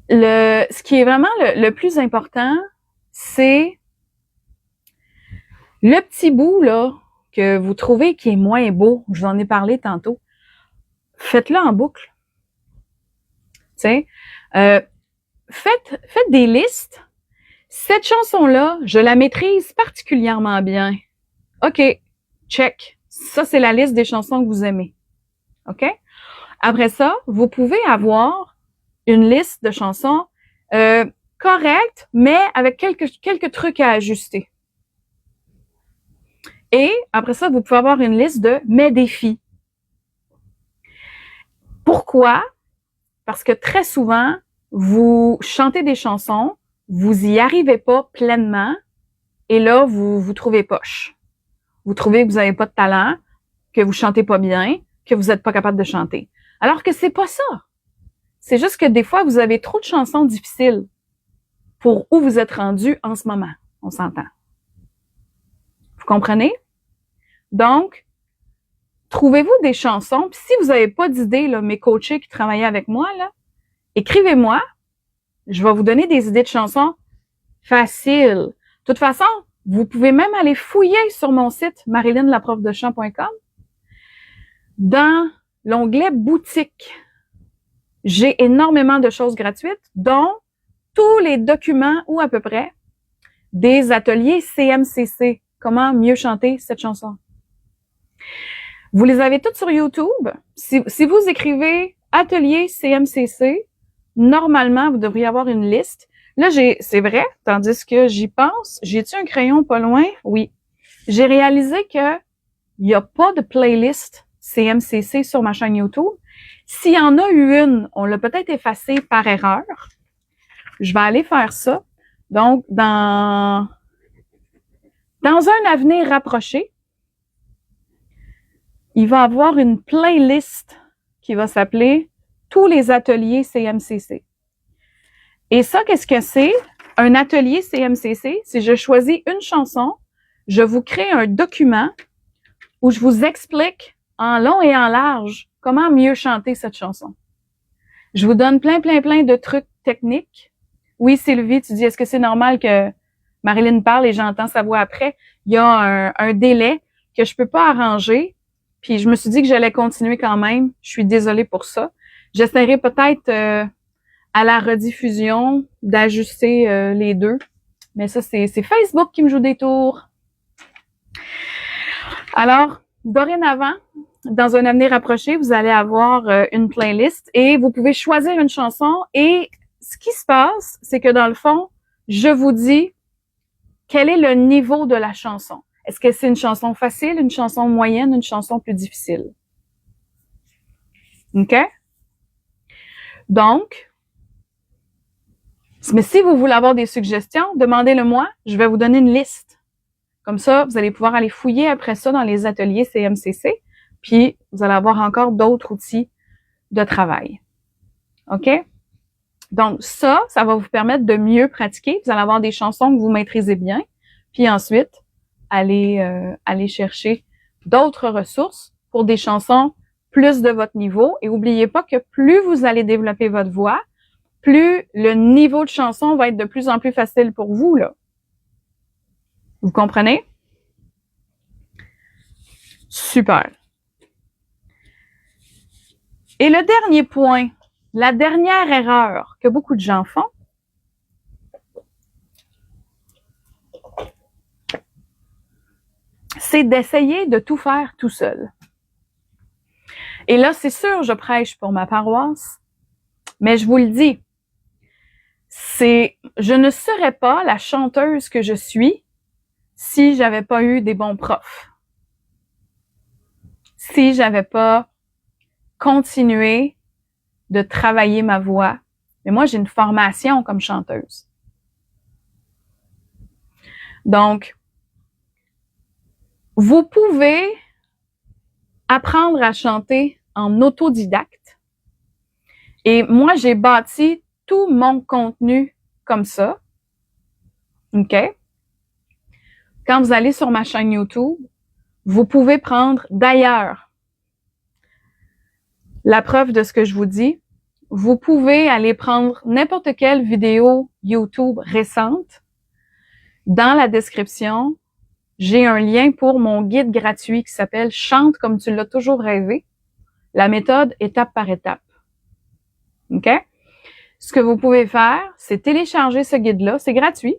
Speaker 1: Ce qui est vraiment le plus important, c'est le petit bout, là, que vous trouvez qui est moins beau. Je vous en ai parlé tantôt. Faites-le en boucle. Tu sais, faites des listes. Cette chanson-là, je la maîtrise particulièrement bien. OK, check. Ça, c'est la liste des chansons que vous aimez. OK? Après ça, vous pouvez avoir une liste de chansons correctes, mais avec quelques trucs à ajuster. Et après ça, vous pouvez avoir une liste de mes défis. Pourquoi? Parce que très souvent, vous chantez des chansons, vous y arrivez pas pleinement, et là, vous trouvez poche. Vous trouvez que vous n'avez pas de talent, que vous chantez pas bien, que vous n'êtes pas capable de chanter. Alors que c'est pas ça. C'est juste que des fois, vous avez trop de chansons difficiles pour où vous êtes rendu en ce moment. On s'entend. Vous comprenez? Donc, trouvez-vous des chansons. Puis si vous n'avez pas d'idées, là, mes coachés qui travaillaient avec moi, là, écrivez-moi. Je vais vous donner des idées de chansons faciles. De toute façon, vous pouvez même aller fouiller sur mon site marylinlaprofdechant.com. Dans l'onglet boutique, j'ai énormément de choses gratuites, dont tous les documents, ou à peu près, des ateliers CMCC. Comment mieux chanter cette chanson. Vous les avez toutes sur YouTube. Si vous écrivez atelier CMCC, normalement, vous devriez avoir une liste. Là, c'est vrai, tandis que j'y pense. J'ai-tu un crayon pas loin? Oui. J'ai réalisé que il n'y a pas de playlist CMCC sur ma chaîne YouTube. S'il y en a eu une, on l'a peut-être effacée par erreur. Je vais aller faire ça. Donc, dans un avenir rapproché, il va y avoir une playlist qui va s'appeler « Tous les ateliers CMCC ». Et ça, qu'est-ce que c'est? Un atelier CMCC, si je choisis une chanson, je vous crée un document où je vous explique en long et en large comment mieux chanter cette chanson. Je vous donne plein de trucs techniques. Oui, Sylvie, tu dis, est-ce que c'est normal que Marilyn parle et j'entends sa voix après, il y a un délai que je peux pas arranger. Puis je me suis dit que j'allais continuer quand même. Je suis désolée pour ça. J'essaierai peut-être à la rediffusion d'ajuster les deux. Mais ça, c'est Facebook qui me joue des tours. Alors, dorénavant, dans un avenir approché, vous allez avoir une playlist et vous pouvez choisir une chanson. Et ce qui se passe, c'est que dans le fond, je vous dis quel est le niveau de la chanson. Est-ce que c'est une chanson facile, une chanson moyenne, une chanson plus difficile? OK? Donc, mais si vous voulez avoir des suggestions, demandez-le-moi. Je vais vous donner une liste. Comme ça, vous allez pouvoir aller fouiller après ça dans les ateliers CMCC. Puis, vous allez avoir encore d'autres outils de travail. OK? Donc, ça va vous permettre de mieux pratiquer. Vous allez avoir des chansons que vous maîtrisez bien. Puis ensuite, aller chercher d'autres ressources pour des chansons plus de votre niveau. Et n'oubliez pas que plus vous allez développer votre voix, plus le niveau de chanson va être de plus en plus facile pour vous, là. Vous comprenez? Super. Et le dernier point, la dernière erreur que beaucoup de gens font, c'est d'essayer de tout faire tout seul. Et là, c'est sûr, je prêche pour ma paroisse, mais je vous le dis, je ne serais pas la chanteuse que je suis si j'avais pas eu des bons profs. Si j'avais pas continué de travailler ma voix. Mais moi, j'ai une formation comme chanteuse. Donc, vous pouvez apprendre à chanter en autodidacte. Et moi, j'ai bâti tout mon contenu comme ça. OK? Quand vous allez sur ma chaîne YouTube, vous pouvez prendre d'ailleurs la preuve de ce que je vous dis. Vous pouvez aller prendre n'importe quelle vidéo YouTube récente. Dans la description, j'ai un lien pour mon guide gratuit qui s'appelle « Chante comme tu l'as toujours rêvé ». La méthode étape par étape. OK? Ce que vous pouvez faire, c'est télécharger ce guide-là. C'est gratuit.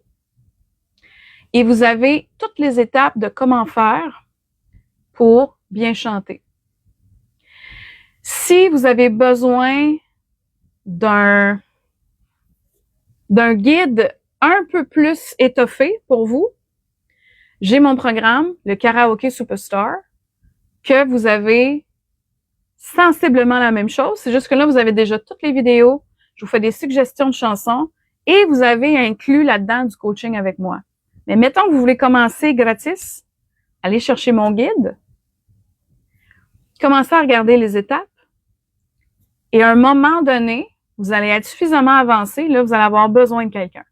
Speaker 1: Et vous avez toutes les étapes de comment faire pour bien chanter. Si vous avez besoin d'un guide un peu plus étoffé pour vous, j'ai mon programme, le Karaoke Superstar, que vous avez sensiblement la même chose. C'est juste que là, vous avez déjà toutes les vidéos, je vous fais des suggestions de chansons et vous avez inclus là-dedans du coaching avec moi. Mais mettons que vous voulez commencer gratis, allez chercher mon guide, commencez à regarder les étapes et à un moment donné, vous allez être suffisamment avancé, là, vous allez avoir besoin de quelqu'un.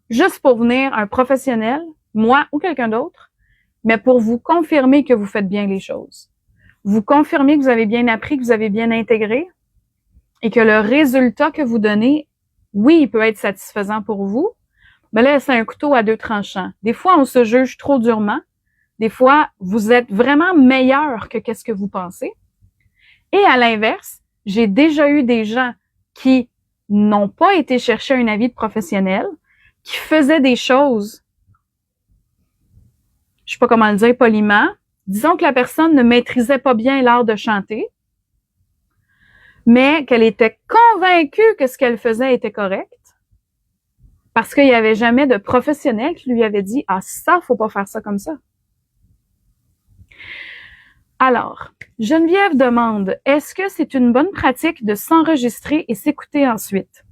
Speaker 1: Juste pour venir un professionnel, moi ou quelqu'un d'autre, mais pour vous confirmer que vous faites bien les choses. Vous confirmer que vous avez bien appris, que vous avez bien intégré et que le résultat que vous donnez, oui, il peut être satisfaisant pour vous, mais là, c'est un couteau à deux tranchants. Des fois, on se juge trop durement. Des fois, vous êtes vraiment meilleur que qu'est-ce que vous pensez. Et à l'inverse, j'ai déjà eu des gens qui n'ont pas été chercher un avis de professionnel, qui faisaient des choses, je sais pas comment le dire poliment, disons que la personne ne maîtrisait pas bien l'art de chanter, mais qu'elle était convaincue que ce qu'elle faisait était correct, parce qu'il n'y avait jamais de professionnel qui lui avait dit « Ah, ça, faut pas faire ça comme ça ». Alors, Geneviève demande « Est-ce que c'est une bonne pratique de s'enregistrer et s'écouter ensuite? »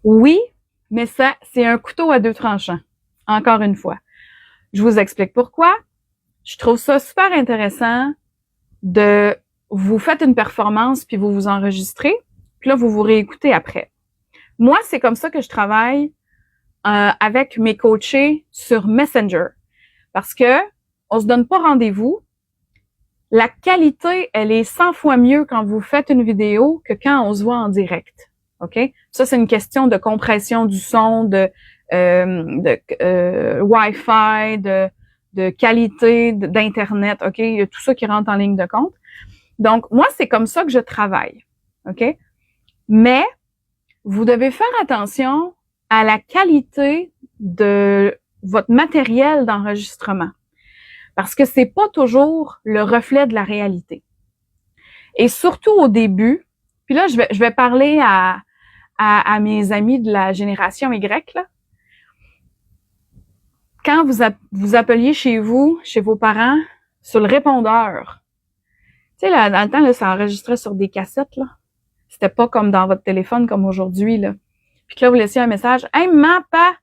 Speaker 1: Oui, mais ça, c'est un couteau à deux tranchants. Encore une fois. Je vous explique pourquoi. Je trouve ça super intéressant de vous faites une performance puis vous vous enregistrez, puis là, vous vous réécoutez après. Moi, c'est comme ça que je travaille avec mes coachés sur Messenger. Parce que on se donne pas rendez-vous. La qualité, elle est 100 fois mieux quand vous faites une vidéo que quand on se voit en direct. OK? Ça, c'est une question de compression du son, de Wi-Fi, de qualité d'Internet, OK? Il y a tout ça qui rentre en ligne de compte. Donc, moi, c'est comme ça que je travaille, OK? Mais, vous devez faire attention à la qualité de votre matériel d'enregistrement. Parce que c'est pas toujours le reflet de la réalité. Et surtout au début, puis là, je vais parler à mes amis de la génération Y, là. Quand vous appeliez chez vous, chez vos parents, sur le répondeur, tu sais, là, dans le temps, là, ça enregistrait sur des cassettes, là. C'était pas comme dans votre téléphone, comme aujourd'hui, là. Puis que là, vous laissiez un message. « Hey, maman, papa,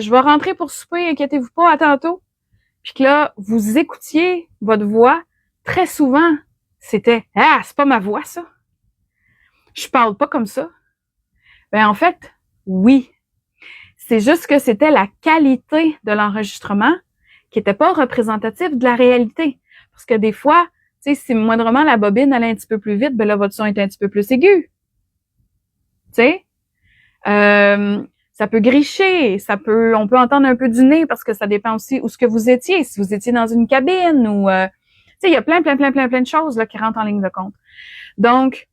Speaker 1: je vais rentrer pour souper, inquiétez-vous pas, à tantôt. » Puis que là, vous écoutiez votre voix. Très souvent, c'était « Ah, c'est pas ma voix, ça. Je parle pas comme ça. » Ben, en fait, oui. C'est juste que c'était la qualité de l'enregistrement qui était pas représentative de la réalité. Parce que des fois, tu sais, si moindrement la bobine allait un petit peu plus vite, ben là, votre son est un petit peu plus aigu. Tu sais? Ça peut gricher, on peut entendre un peu du nez parce que ça dépend aussi où ce que vous étiez. Si vous étiez dans une cabine ou, tu sais, il y a plein de choses là qui rentrent en ligne de compte. Donc,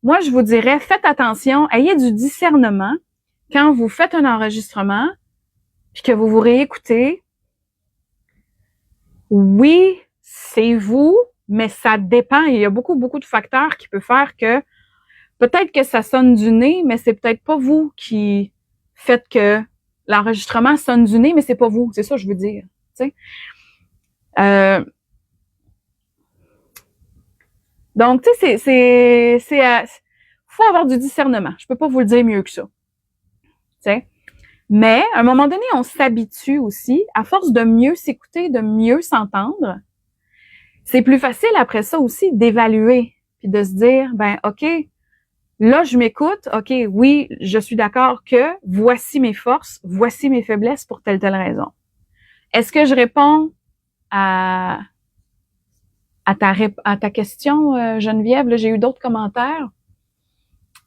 Speaker 1: moi, je vous dirais, faites attention, ayez du discernement quand vous faites un enregistrement puis que vous vous réécoutez. Oui, c'est vous, mais ça dépend. Il y a beaucoup de facteurs qui peuvent faire que peut-être que ça sonne du nez, mais c'est peut-être pas vous qui faites que l'enregistrement sonne du nez, mais c'est pas vous. C'est ça que je veux dire. Tu sais. Donc, tu sais, faut avoir du discernement. Je peux pas vous le dire mieux que ça. Tu sais. Mais, à un moment donné, on s'habitue aussi, à force de mieux s'écouter, de mieux s'entendre. C'est plus facile après ça aussi d'évaluer, puis de se dire, ben, OK, là, je m'écoute, OK, oui, je suis d'accord que voici mes forces, voici mes faiblesses pour telle raison. Est-ce que je réponds à ta question, Geneviève? Là, j'ai eu d'autres commentaires.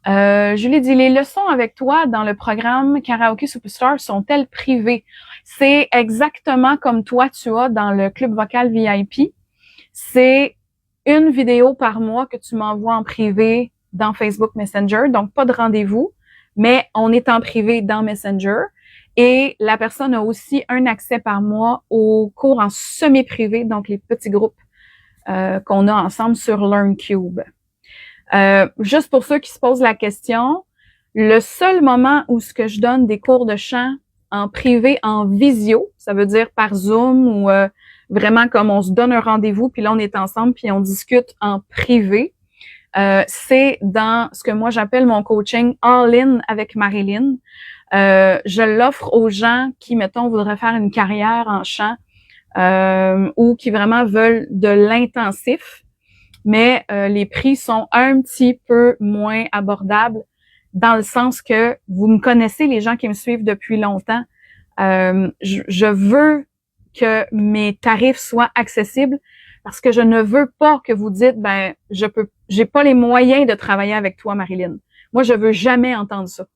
Speaker 1: Julie dit, les leçons avec toi dans le programme Karaoke Superstar sont-elles privées? C'est exactement comme toi tu as dans le club vocal VIP. C'est une vidéo par mois que tu m'envoies en privé dans Facebook Messenger. Donc, pas de rendez-vous, mais on est en privé dans Messenger. Et la personne a aussi un accès par mois aux cours en semi-privé, donc les petits groupes qu'on a ensemble sur LearnCube. Juste pour ceux qui se posent la question, le seul moment où ce que je donne des cours de chant en privé, en visio, ça veut dire par Zoom ou vraiment comme on se donne un rendez-vous, puis là on est ensemble, puis on discute en privé, c'est dans ce que moi j'appelle mon coaching all-in avec Marilyn. Je l'offre aux gens qui, mettons, voudraient faire une carrière en chant ou qui vraiment veulent de l'intensif, mais les prix sont un petit peu moins abordables dans le sens que vous me connaissez, les gens qui me suivent depuis longtemps. Je veux que mes tarifs soient accessibles parce que je ne veux pas que vous dites, ben, j'ai pas les moyens de travailler avec toi, Marilyn. Moi, je veux jamais entendre ça.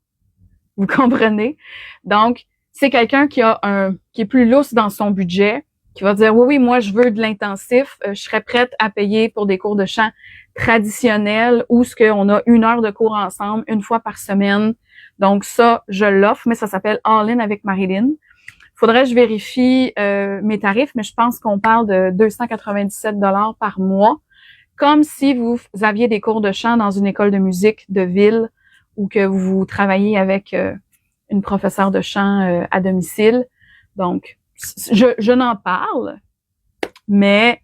Speaker 1: Vous comprenez? Donc, c'est quelqu'un qui est plus lousse dans son budget, qui va dire, oui, moi, je veux de l'intensif, je serais prête à payer pour des cours de chant traditionnels où ce qu'on a 1 heure de cours ensemble, 1 fois par semaine. Donc, ça, je l'offre, mais ça s'appelle All In avec Marilyn. Faudrait que je vérifie mes tarifs, mais je pense qu'on parle de 297 $ par mois, comme si vous aviez des cours de chant dans une école de musique de ville ou que vous travaillez avec une professeure de chant à domicile. Donc, je n'en parle, mais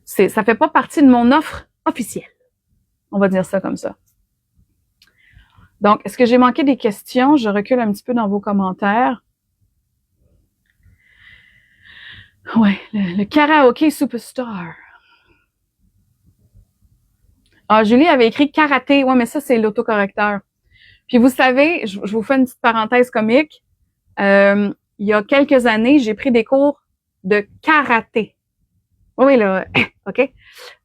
Speaker 1: ça fait pas partie de mon offre officielle. On va dire ça comme ça. Donc, est-ce que j'ai manqué des questions? Je recule un petit peu dans vos commentaires. Ouais, le karaoké superstar. Ah, Julie avait écrit karaté. Ouais, mais ça, c'est l'autocorrecteur. Puis vous savez, je vous fais une petite parenthèse comique. Il y a quelques années, j'ai pris des cours de karaté. Oui, là, OK.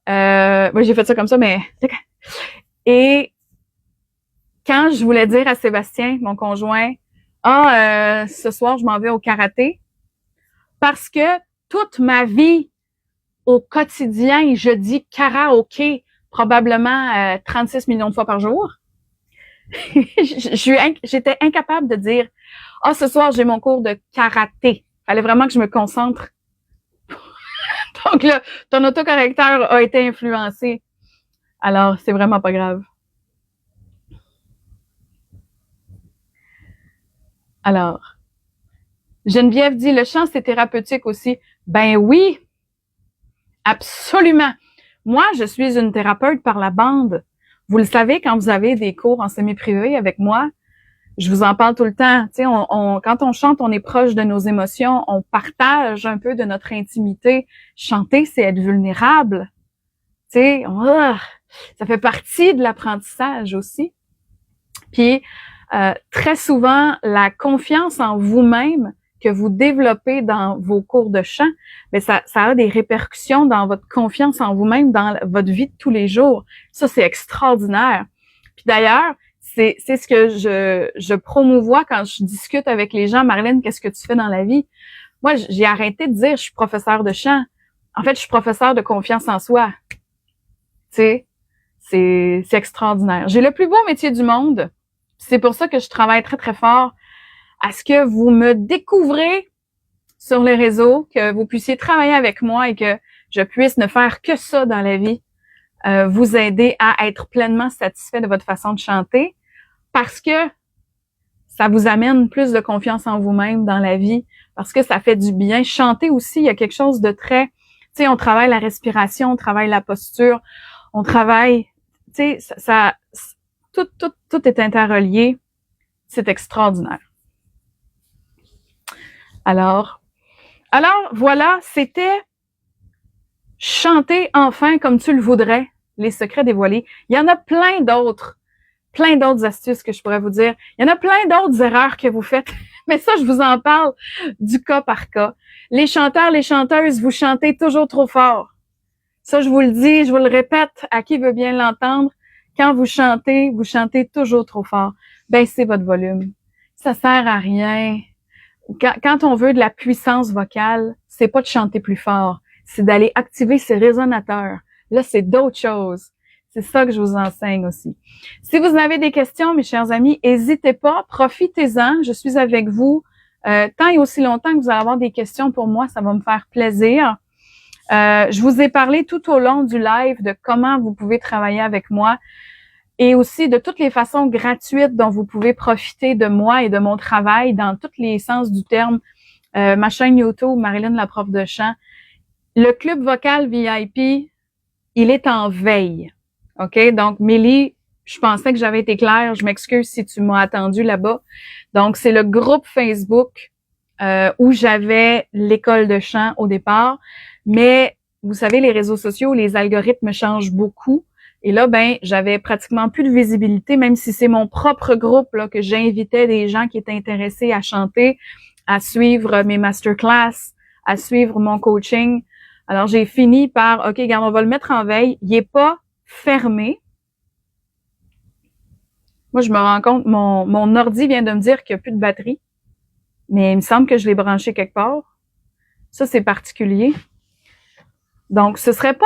Speaker 1: Moi, j'ai fait ça comme ça, mais... Et quand je voulais dire à Sébastien, mon conjoint, Ce soir, je m'en vais au karaté. Parce que toute ma vie, au quotidien, je dis karaoké probablement 36 millions de fois par jour. J'étais incapable de dire ce soir j'ai mon cours de karaté. Fallait vraiment que je me concentre. Donc là, ton autocorrecteur a été influencé. Alors, c'est vraiment pas grave. Alors, Geneviève dit le chant c'est thérapeutique aussi. Ben oui, absolument. Moi, je suis une thérapeute par la bande. Vous le savez, quand vous avez des cours en semi-privé avec moi, je vous en parle tout le temps. Tu sais, quand on chante, on est proche de nos émotions, on partage un peu de notre intimité. Chanter, c'est être vulnérable. Tu sais, ça fait partie de l'apprentissage aussi. Puis, très souvent, la confiance en vous-même que vous développez dans vos cours de chant, mais ça a des répercussions dans votre confiance en vous-même, dans votre vie de tous les jours. Ça, c'est extraordinaire. Puis d'ailleurs, c'est ce que je promouvois quand je discute avec les gens. Marlène, qu'est-ce que tu fais dans la vie? Moi, j'ai arrêté de dire je suis professeur de chant. En fait, je suis professeur de confiance en soi. Tu sais, c'est extraordinaire. J'ai le plus beau métier du monde. C'est pour ça que je travaille très, très fort à ce que vous me découvrez sur les réseaux, que vous puissiez travailler avec moi et que je puisse ne faire que ça dans la vie, vous aider à être pleinement satisfait de votre façon de chanter parce que ça vous amène plus de confiance en vous-même dans la vie, parce que ça fait du bien. Chanter aussi, il y a quelque chose de très... Tu sais, on travaille la respiration, on travaille la posture, on travaille... Tu sais, tout est interrelié. C'est extraordinaire. Alors, voilà, c'était chanter enfin comme tu le voudrais, les secrets dévoilés. Il y en a plein d'autres astuces que je pourrais vous dire. Il y en a plein d'autres erreurs que vous faites, mais ça, je vous en parle du cas par cas. Les chanteurs, les chanteuses, vous chantez toujours trop fort. Ça, je vous le dis, je vous le répète, à qui veut bien l'entendre, quand vous chantez toujours trop fort. Baissez votre volume. Ça sert à rien. Quand on veut de la puissance vocale, c'est pas de chanter plus fort, c'est d'aller activer ses résonateurs. Là, c'est d'autres choses. C'est ça que je vous enseigne aussi. Si vous avez des questions, mes chers amis, n'hésitez pas, profitez-en. Je suis avec vous tant et aussi longtemps que vous allez avoir des questions pour moi, ça va me faire plaisir. Je vous ai parlé tout au long du live de comment vous pouvez travailler avec moi et aussi de toutes les façons gratuites dont vous pouvez profiter de moi et de mon travail dans tous les sens du terme. Ma chaîne YouTube, Marilyn la prof de chant. Le club vocal VIP, il est en veille. OK? Donc, Mélie, je pensais que j'avais été claire. Je m'excuse si tu m'as attendu là-bas. Donc, c'est le groupe Facebook où j'avais l'école de chant au départ. Mais, vous savez, les réseaux sociaux, les algorithmes changent beaucoup. Et là, j'avais pratiquement plus de visibilité, même si c'est mon propre groupe là que j'invitais des gens qui étaient intéressés à chanter, à suivre mes masterclass, à suivre mon coaching. Alors, j'ai fini par, OK, regarde, on va le mettre en veille. Il est pas fermé. Moi, je me rends compte, mon ordi vient de me dire qu'il n'y a plus de batterie. Mais il me semble que je l'ai branché quelque part. Ça, c'est particulier. Donc, ce serait pas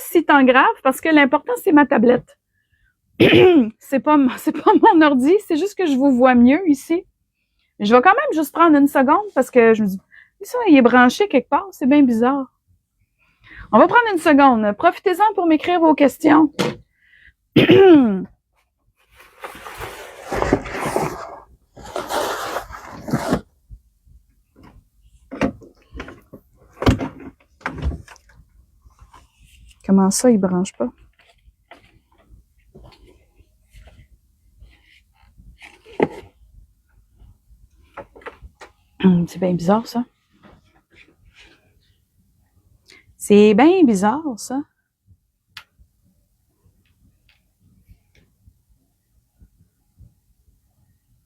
Speaker 1: si tant grave parce que l'important, c'est ma tablette. c'est pas mon ordi, c'est juste que je vous vois mieux ici. Je vais quand même juste prendre une seconde parce que je me dis, ça, il est branché quelque part, c'est bien bizarre. On va prendre une seconde. Profitez-en pour m'écrire vos questions. Comment ça, il branche pas? C'est bien bizarre, ça. C'est bien bizarre, ça.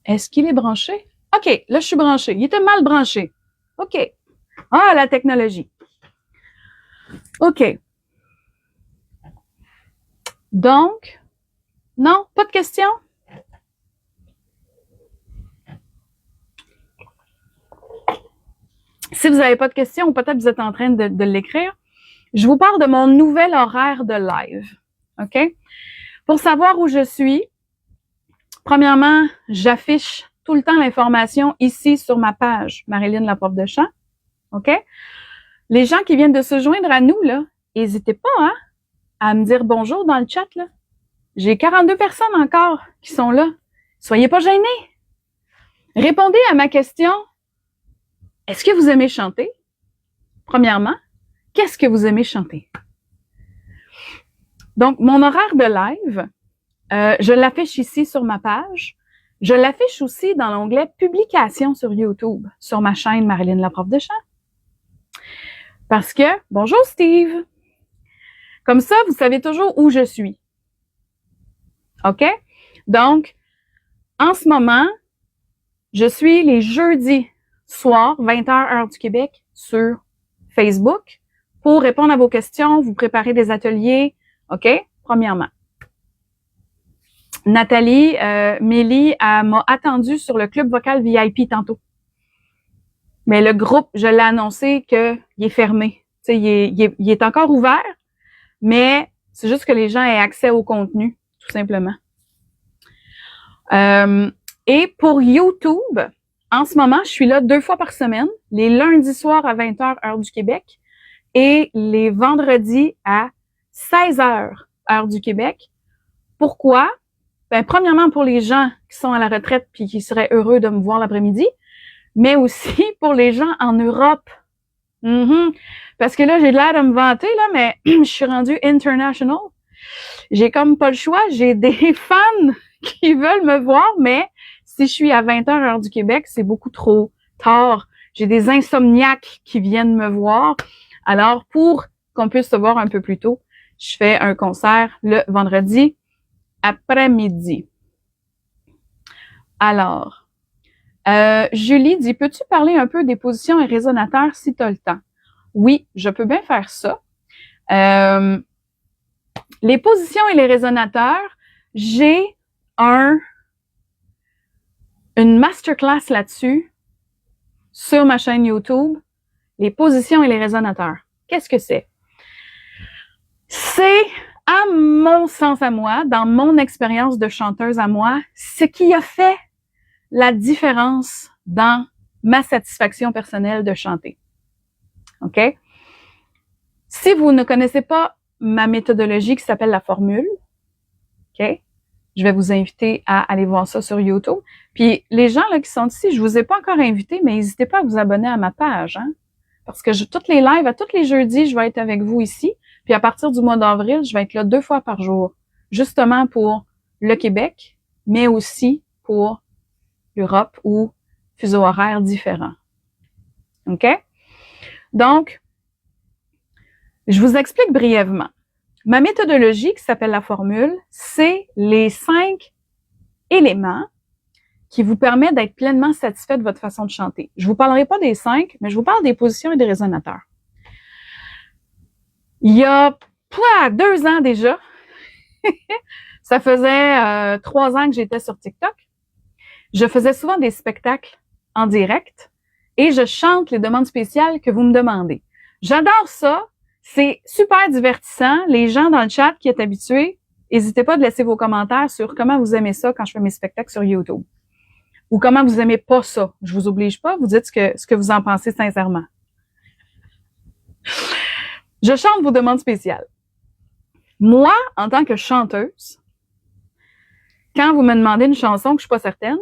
Speaker 1: Est-ce qu'il est branché? OK, là, je suis branché. Il était mal branché. OK. Ah, la technologie. OK. Donc, non, pas de questions? Si vous n'avez pas de questions, ou peut-être vous êtes en train de l'écrire, je vous parle de mon nouvel horaire de live. OK? Pour savoir où je suis, premièrement, j'affiche tout le temps l'information ici sur ma page, Marilyn, la prof de chant. OK? Les gens qui viennent de se joindre à nous, là, n'hésitez pas, hein, à me dire bonjour dans le chat, là. J'ai 42 personnes encore qui sont là. Soyez pas gênés. Répondez à ma question. Est-ce que vous aimez chanter? Premièrement, qu'est-ce que vous aimez chanter? Donc, mon horaire de live, je l'affiche ici sur ma page. Je l'affiche aussi dans l'onglet Publications sur YouTube, sur ma chaîne Marilyn, la prof de chant. Parce que, bonjour Steve! Comme ça, vous savez toujours où je suis. OK? Donc, en ce moment, je suis les jeudis soirs, 20h heure du Québec, sur Facebook pour répondre à vos questions, vous préparer des ateliers. OK? Premièrement. Nathalie, Mélie, m'a attendu sur le club vocal VIP tantôt. Mais le groupe, je l'ai annoncé qu'il est fermé. Tu sais, il est encore ouvert, mais c'est juste que les gens aient accès au contenu, tout simplement. Et pour YouTube, en ce moment, je suis là 2 fois par semaine, les lundis soirs à 20h heure du Québec et les vendredis à 16h heure du Québec. Pourquoi? Ben, premièrement, pour les gens qui sont à la retraite puis qui seraient heureux de me voir l'après-midi, mais aussi pour les gens en Europe. Parce que là, j'ai l'air de me vanter, là, mais je suis rendue international. J'ai comme pas le choix. J'ai des fans qui veulent me voir, mais si je suis à 20h heure du Québec, c'est beaucoup trop tard. J'ai des insomniaques qui viennent me voir. Alors, pour qu'on puisse se voir un peu plus tôt, je fais un concert le vendredi après-midi. Alors, Julie dit, peux-tu parler un peu des positions et résonateurs si tu as le temps? Oui, je peux bien faire ça. Les positions et les résonateurs, j'ai une masterclass là-dessus sur ma chaîne YouTube. Les positions et les résonateurs. Qu'est-ce que c'est? C'est, à mon sens à moi, dans mon expérience de chanteuse à moi, ce qui a fait la différence dans ma satisfaction personnelle de chanter. OK? Si vous ne connaissez pas ma méthodologie qui s'appelle la formule, OK? Je vais vous inviter à aller voir ça sur YouTube. Puis les gens là qui sont ici, je vous ai pas encore invité, mais n'hésitez pas à vous abonner à ma page, hein? Parce que toutes les lives, à tous les jeudis, je vais être avec vous ici. Puis à partir du mois d'avril, je vais être là 2 fois par jour, justement pour le Québec, mais aussi pour l'Europe ou fuseaux horaires différents. OK? Donc, je vous explique brièvement. Ma méthodologie, qui s'appelle la formule, c'est les 5 éléments qui vous permettent d'être pleinement satisfait de votre façon de chanter. Je vous parlerai pas des 5, mais je vous parle des positions et des résonateurs. Il y a 2 ans déjà, ça faisait 3 ans que j'étais sur TikTok, je faisais souvent des spectacles en direct et je chante les demandes spéciales que vous me demandez. J'adore ça. C'est super divertissant. Les gens dans le chat qui êtes habitués, n'hésitez pas de laisser vos commentaires sur comment vous aimez ça quand je fais mes spectacles sur YouTube. Ou comment vous aimez pas ça. Je vous oblige pas, vous dites ce que vous en pensez sincèrement. Je chante vos demandes spéciales. Moi, en tant que chanteuse, quand vous me demandez une chanson que je suis pas certaine,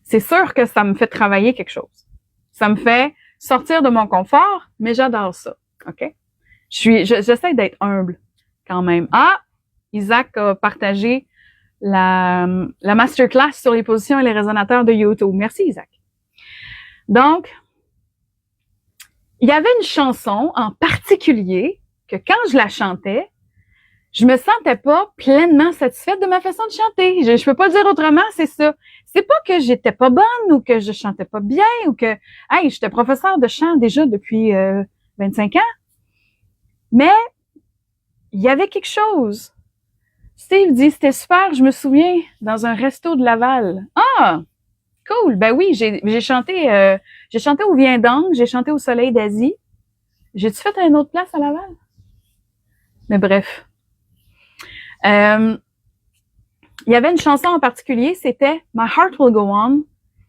Speaker 1: c'est sûr que ça me fait travailler quelque chose. Ça me fait sortir de mon confort, mais j'adore ça. OK? J'essaie d'être humble quand même. Ah! Isaac a partagé la masterclass sur les positions et les résonateurs de YouTube. Merci, Isaac. Donc, il y avait une chanson en particulier que quand je la chantais, je me sentais pas pleinement satisfaite de ma façon de chanter. Je peux pas dire autrement, c'est ça. C'est pas que j'étais pas bonne ou que je chantais pas bien ou que, hey, j'étais professeure de chant déjà depuis 25 ans. Mais il y avait quelque chose. Steve dit, c'était super, je me souviens, dans un resto de Laval. Ah! Cool. Ben oui, j'ai chanté au Viendang, j'ai chanté au Soleil d'Asie. J'ai-tu fait une autre place à Laval? Mais bref. Il y avait une chanson en particulier, c'était My Heart Will Go On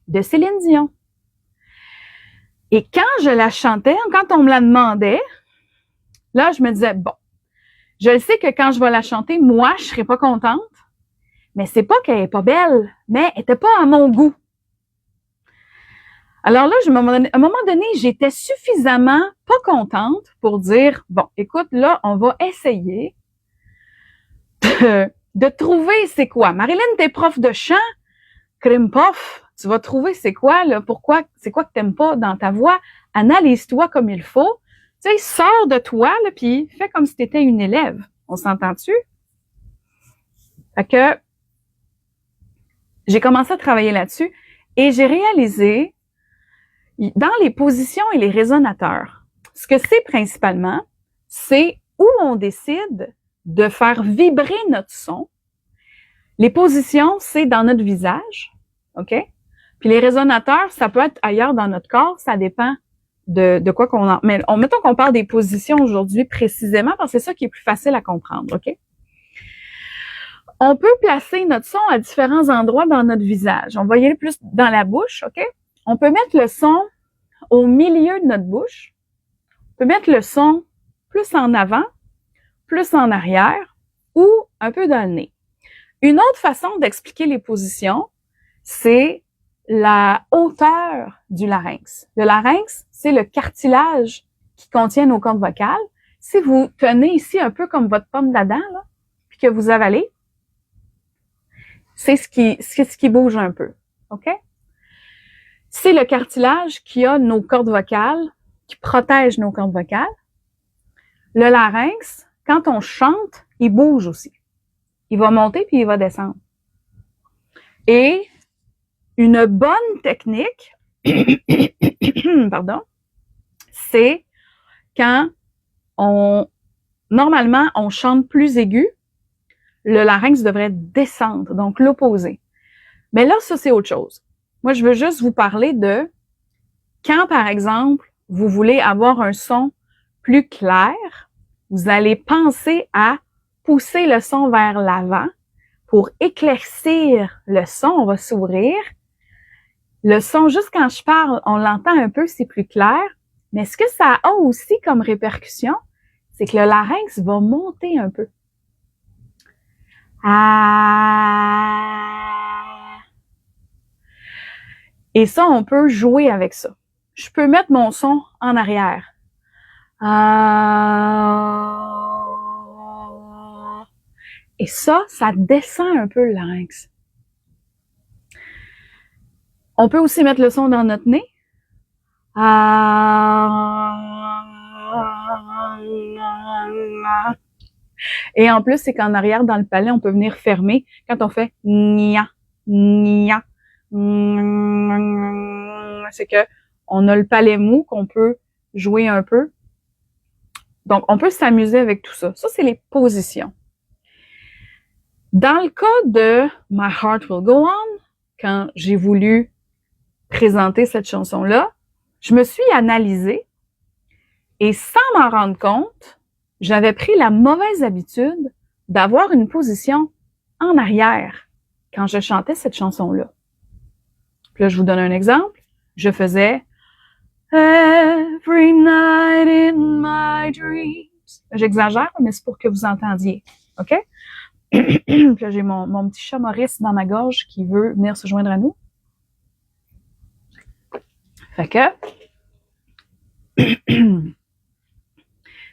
Speaker 1: de Céline Dion. Et quand je la chantais, quand on me la demandait, là, je me disais, bon, je le sais que quand je vais la chanter, moi, je serai pas contente, mais c'est pas qu'elle est pas belle, mais elle était pas à mon goût. Alors là, à un moment donné, j'étais suffisamment pas contente pour dire, bon, écoute, là, on va essayer de trouver c'est quoi. Marilyn, t'es prof de chant, crime pof, tu vas trouver c'est quoi, là, pourquoi, c'est quoi que t'aimes pas dans ta voix, analyse-toi comme il faut, tu sais, sors de toi, là, puis fais comme si t'étais une élève. On s'entend-tu? Fait que j'ai commencé à travailler là-dessus et j'ai réalisé, dans les positions et les résonateurs, ce que c'est principalement, c'est où on décide de faire vibrer notre son. Les positions, c'est dans notre visage, OK? Puis les résonateurs, ça peut être ailleurs dans notre corps, ça dépend de quoi qu'on en... Mais mettons qu'on parle des positions aujourd'hui précisément, parce que c'est ça qui est plus facile à comprendre, OK? On peut placer notre son à différents endroits dans notre visage. On va y aller plus dans la bouche, OK? On peut mettre le son au milieu de notre bouche. On peut mettre le son plus en avant, plus en arrière ou un peu dans le nez. Une autre façon d'expliquer les positions, c'est la hauteur du larynx. Le larynx, c'est le cartilage qui contient nos cordes vocales. Si vous tenez ici un peu comme votre pomme d'Adam, là, puis que vous avalez, c'est ce qui bouge un peu, OK? C'est le cartilage qui a nos cordes vocales, qui protège nos cordes vocales. Le larynx, quand on chante, il bouge aussi. Il va monter puis il va descendre. Et une bonne technique, pardon, c'est quand normalement, on chante plus aigu, le larynx devrait descendre, donc l'opposé. Mais là, ça, c'est autre chose. Moi, je veux juste vous parler de quand, par exemple, vous voulez avoir un son plus clair, vous allez penser à pousser le son vers l'avant pour éclaircir le son. On va s'ouvrir. Le son, juste quand je parle, on l'entend un peu, c'est plus clair. Mais ce que ça a aussi comme répercussion, c'est que le larynx va monter un peu. Ah. Et ça, on peut jouer avec ça. Je peux mettre mon son en arrière. Ah. Et ça descend un peu le larynx. On peut aussi mettre le son dans notre nez. Et en plus, c'est qu'en arrière, dans le palais, on peut venir fermer quand on fait nia, nia. C'est que on a le palais mou qu'on peut jouer un peu. Donc, on peut s'amuser avec tout ça. Ça, c'est les positions. Dans le cas de My Heart Will Go On, quand j'ai voulu présenter cette chanson-là, je me suis analysée et sans m'en rendre compte, j'avais pris la mauvaise habitude d'avoir une position en arrière quand je chantais cette chanson-là. Puis là, je vous donne un exemple. Je faisais Every night in my dreams. J'exagère, mais c'est pour que vous entendiez. OK? Puis là, j'ai mon petit chat Maurice dans ma gorge qui veut venir se joindre à nous. Fait que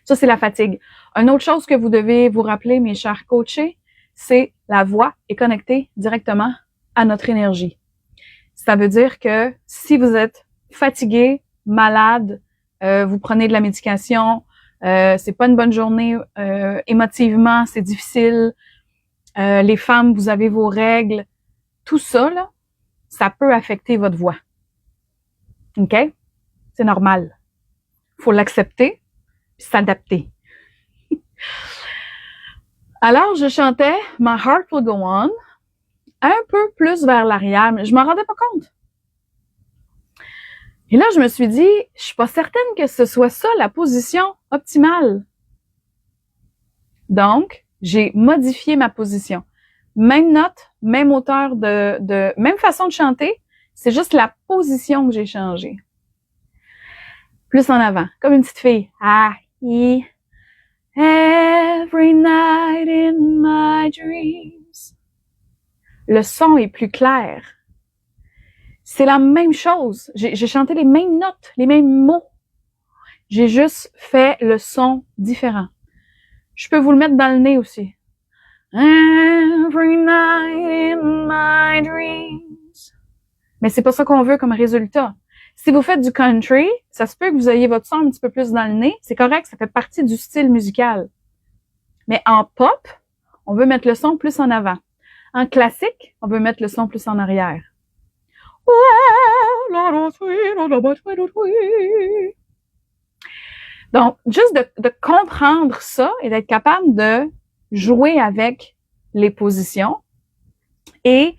Speaker 1: ça, c'est la fatigue. Une autre chose que vous devez vous rappeler, mes chers coachés, c'est la voix est connectée directement à notre énergie. Ça veut dire que si vous êtes fatigué, malade, vous prenez de la médication, c'est pas une bonne journée, émotivement, c'est difficile, les femmes, vous avez vos règles, tout ça, là, ça peut affecter votre voix. OK? C'est normal. Faut l'accepter puis s'adapter. Alors, je chantais My Heart Will Go On un peu plus vers l'arrière, mais je m'en rendais pas compte. Et là, je me suis dit, je suis pas certaine que ce soit ça la position optimale. Donc, j'ai modifié ma position. Même note, même hauteur même façon de chanter, c'est juste la position que j'ai changée. Plus en avant, comme une petite fille. Ah, every night in my dreams. Le son est plus clair. C'est la même chose. J'ai chanté les mêmes notes, les mêmes mots. J'ai juste fait le son différent. Je peux vous le mettre dans le nez aussi. Every night in my dreams. Mais c'est pas ça qu'on veut comme résultat. Si vous faites du country, ça se peut que vous ayez votre son un petit peu plus dans le nez. C'est correct, ça fait partie du style musical. Mais en pop, on veut mettre le son plus en avant. En classique, on veut mettre le son plus en arrière. Donc, juste de comprendre ça et d'être capable de jouer avec les positions. Et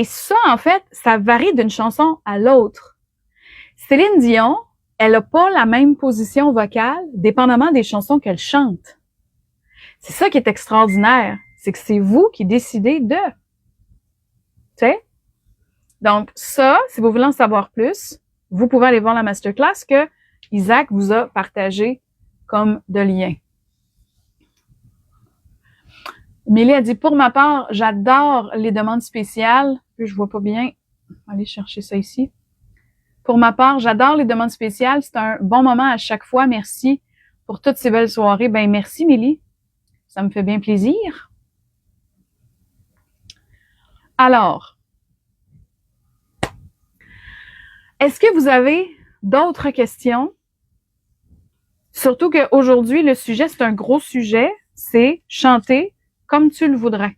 Speaker 1: ça, en fait, ça varie d'une chanson à l'autre. Céline Dion, elle n'a pas la même position vocale, dépendamment des chansons qu'elle chante. C'est ça qui est extraordinaire. C'est que c'est vous qui décidez de. Tu sais? Donc, ça, si vous voulez en savoir plus, vous pouvez aller voir la masterclass que Isaac vous a partagé comme de lien. Mélie a dit, pour ma part, j'adore les demandes spéciales. Je vois pas bien. Allez chercher ça ici. Pour ma part, j'adore les demandes spéciales. C'est un bon moment à chaque fois. Merci pour toutes ces belles soirées. Ben, merci, Mélie. Ça me fait bien plaisir. Alors, est-ce que vous avez d'autres questions? Surtout qu'aujourd'hui, le sujet, c'est un gros sujet. C'est chanter comme tu le voudrais.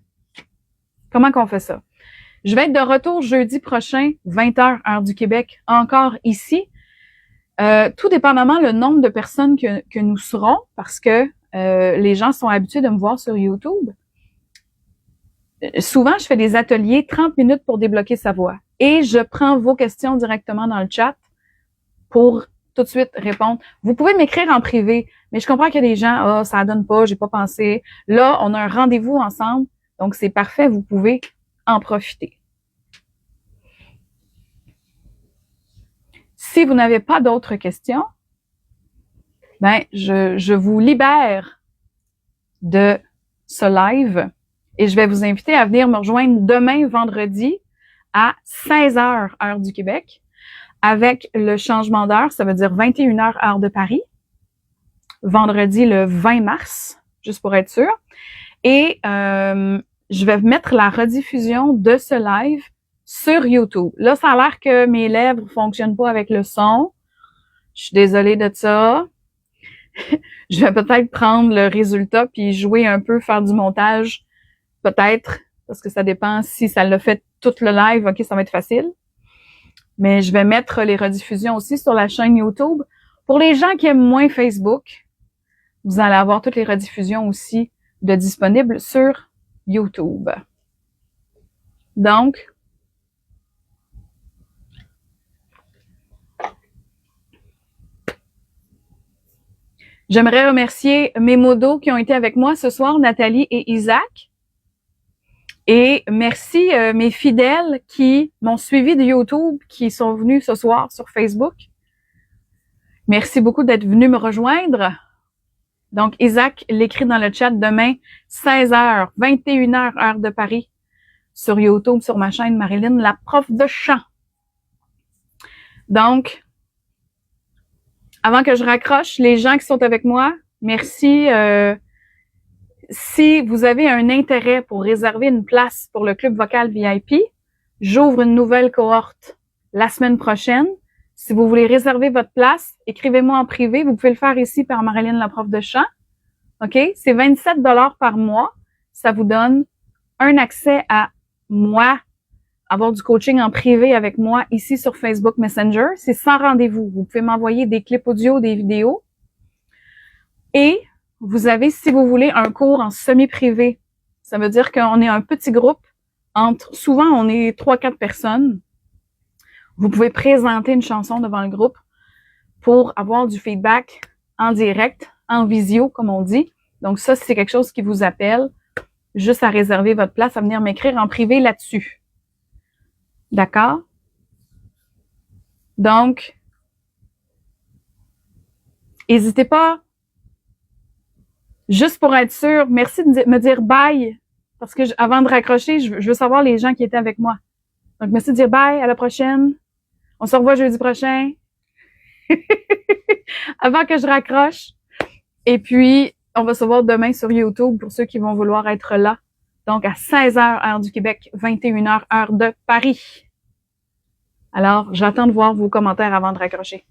Speaker 1: Comment qu'on fait ça? Je vais être de retour jeudi prochain, 20h, heure du Québec, encore ici. Tout dépendamment le nombre de personnes que nous serons, parce que les gens sont habitués de me voir sur YouTube. Souvent, je fais des ateliers 30 minutes pour débloquer sa voix. Et je prends vos questions directement dans le chat pour tout de suite répondre. Vous pouvez m'écrire en privé, mais je comprends qu'il y a des gens, ça donne pas, j'ai pas pensé. Là, on a un rendez-vous ensemble, donc c'est parfait, vous pouvez en profiter. Si vous n'avez pas d'autres questions, ben, je vous libère de ce live et je vais vous inviter à venir me rejoindre demain, vendredi, à 16h, heure du Québec, avec le changement d'heure, ça veut dire 21h, heure de Paris, vendredi le 20 mars, juste pour être sûr. Et je vais mettre la rediffusion de ce live sur YouTube. Là, ça a l'air que mes lèvres fonctionnent pas avec le son. Je suis désolée de ça. Je vais peut-être prendre le résultat puis jouer un peu, faire du montage. Peut-être, parce que ça dépend si ça l'a fait tout le live, ok, ça va être facile. Mais je vais mettre les rediffusions aussi sur la chaîne YouTube. Pour les gens qui aiment moins Facebook, vous allez avoir toutes les rediffusions aussi de disponibles sur YouTube. Donc, j'aimerais remercier mes modos qui ont été avec moi ce soir, Nathalie et Isaac. Et merci mes fidèles qui m'ont suivi de YouTube, qui sont venus ce soir sur Facebook. Merci beaucoup d'être venus me rejoindre. Donc, Isaac l'écrit dans le chat demain, 16h, 21h, heure de Paris, sur YouTube, sur ma chaîne Marilyn, la prof de chant. Donc, avant que je raccroche, les gens qui sont avec moi, merci. Si vous avez un intérêt pour réserver une place pour le club vocal VIP, j'ouvre une nouvelle cohorte la semaine prochaine. Si vous voulez réserver votre place, écrivez-moi en privé. Vous pouvez le faire ici par Marilyn, la prof de chant. OK? C'est 27 $ par mois. Ça vous donne un accès à moi, avoir du coaching en privé avec moi ici sur Facebook Messenger. C'est sans rendez-vous. Vous pouvez m'envoyer des clips audio, des vidéos. Et vous avez, si vous voulez, un cours en semi-privé. Ça veut dire qu'on est un petit groupe. Souvent, on est 3-4 personnes. Vous pouvez présenter une chanson devant le groupe pour avoir du feedback en direct, en visio, comme on dit. Donc ça, c'est quelque chose qui vous appelle, juste à réserver votre place, à venir m'écrire en privé là-dessus. D'accord? Donc, n'hésitez pas, juste pour être sûr, merci de me dire bye, parce que avant de raccrocher, je veux savoir les gens qui étaient avec moi. Donc, merci de dire bye, à la prochaine. On se revoit jeudi prochain. Avant que je raccroche. Et puis, on va se voir demain sur YouTube pour ceux qui vont vouloir être là. Donc, à 16h, heure du Québec, 21h, heure de Paris. Alors, j'attends de voir vos commentaires avant de raccrocher.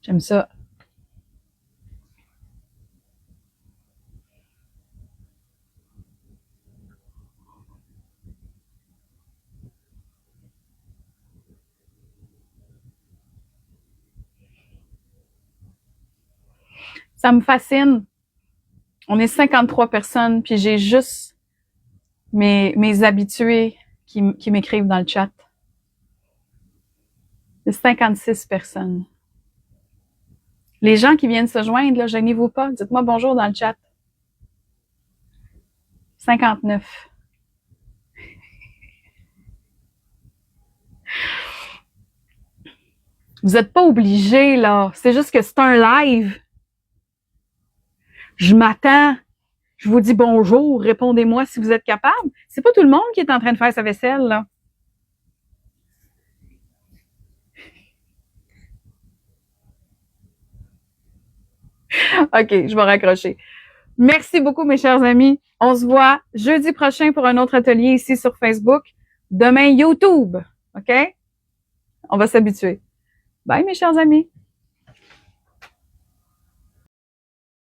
Speaker 1: J'aime ça. Ça me fascine. On est 53 personnes, puis j'ai juste mes habitués qui m'écrivent dans le chat. C'est 56 personnes. Les gens qui viennent se joindre, là, gênez-vous pas. Dites-moi bonjour dans le chat. 59. Vous n'êtes pas obligés, là. C'est juste que c'est un live. Je m'attends. Je vous dis bonjour. Répondez-moi si vous êtes capable. C'est pas tout le monde qui est en train de faire sa vaisselle, là. OK, je vais raccrocher. Merci beaucoup, mes chers amis. On se voit jeudi prochain pour un autre atelier ici sur Facebook. Demain, YouTube. OK? On va s'habituer. Bye, mes chers amis.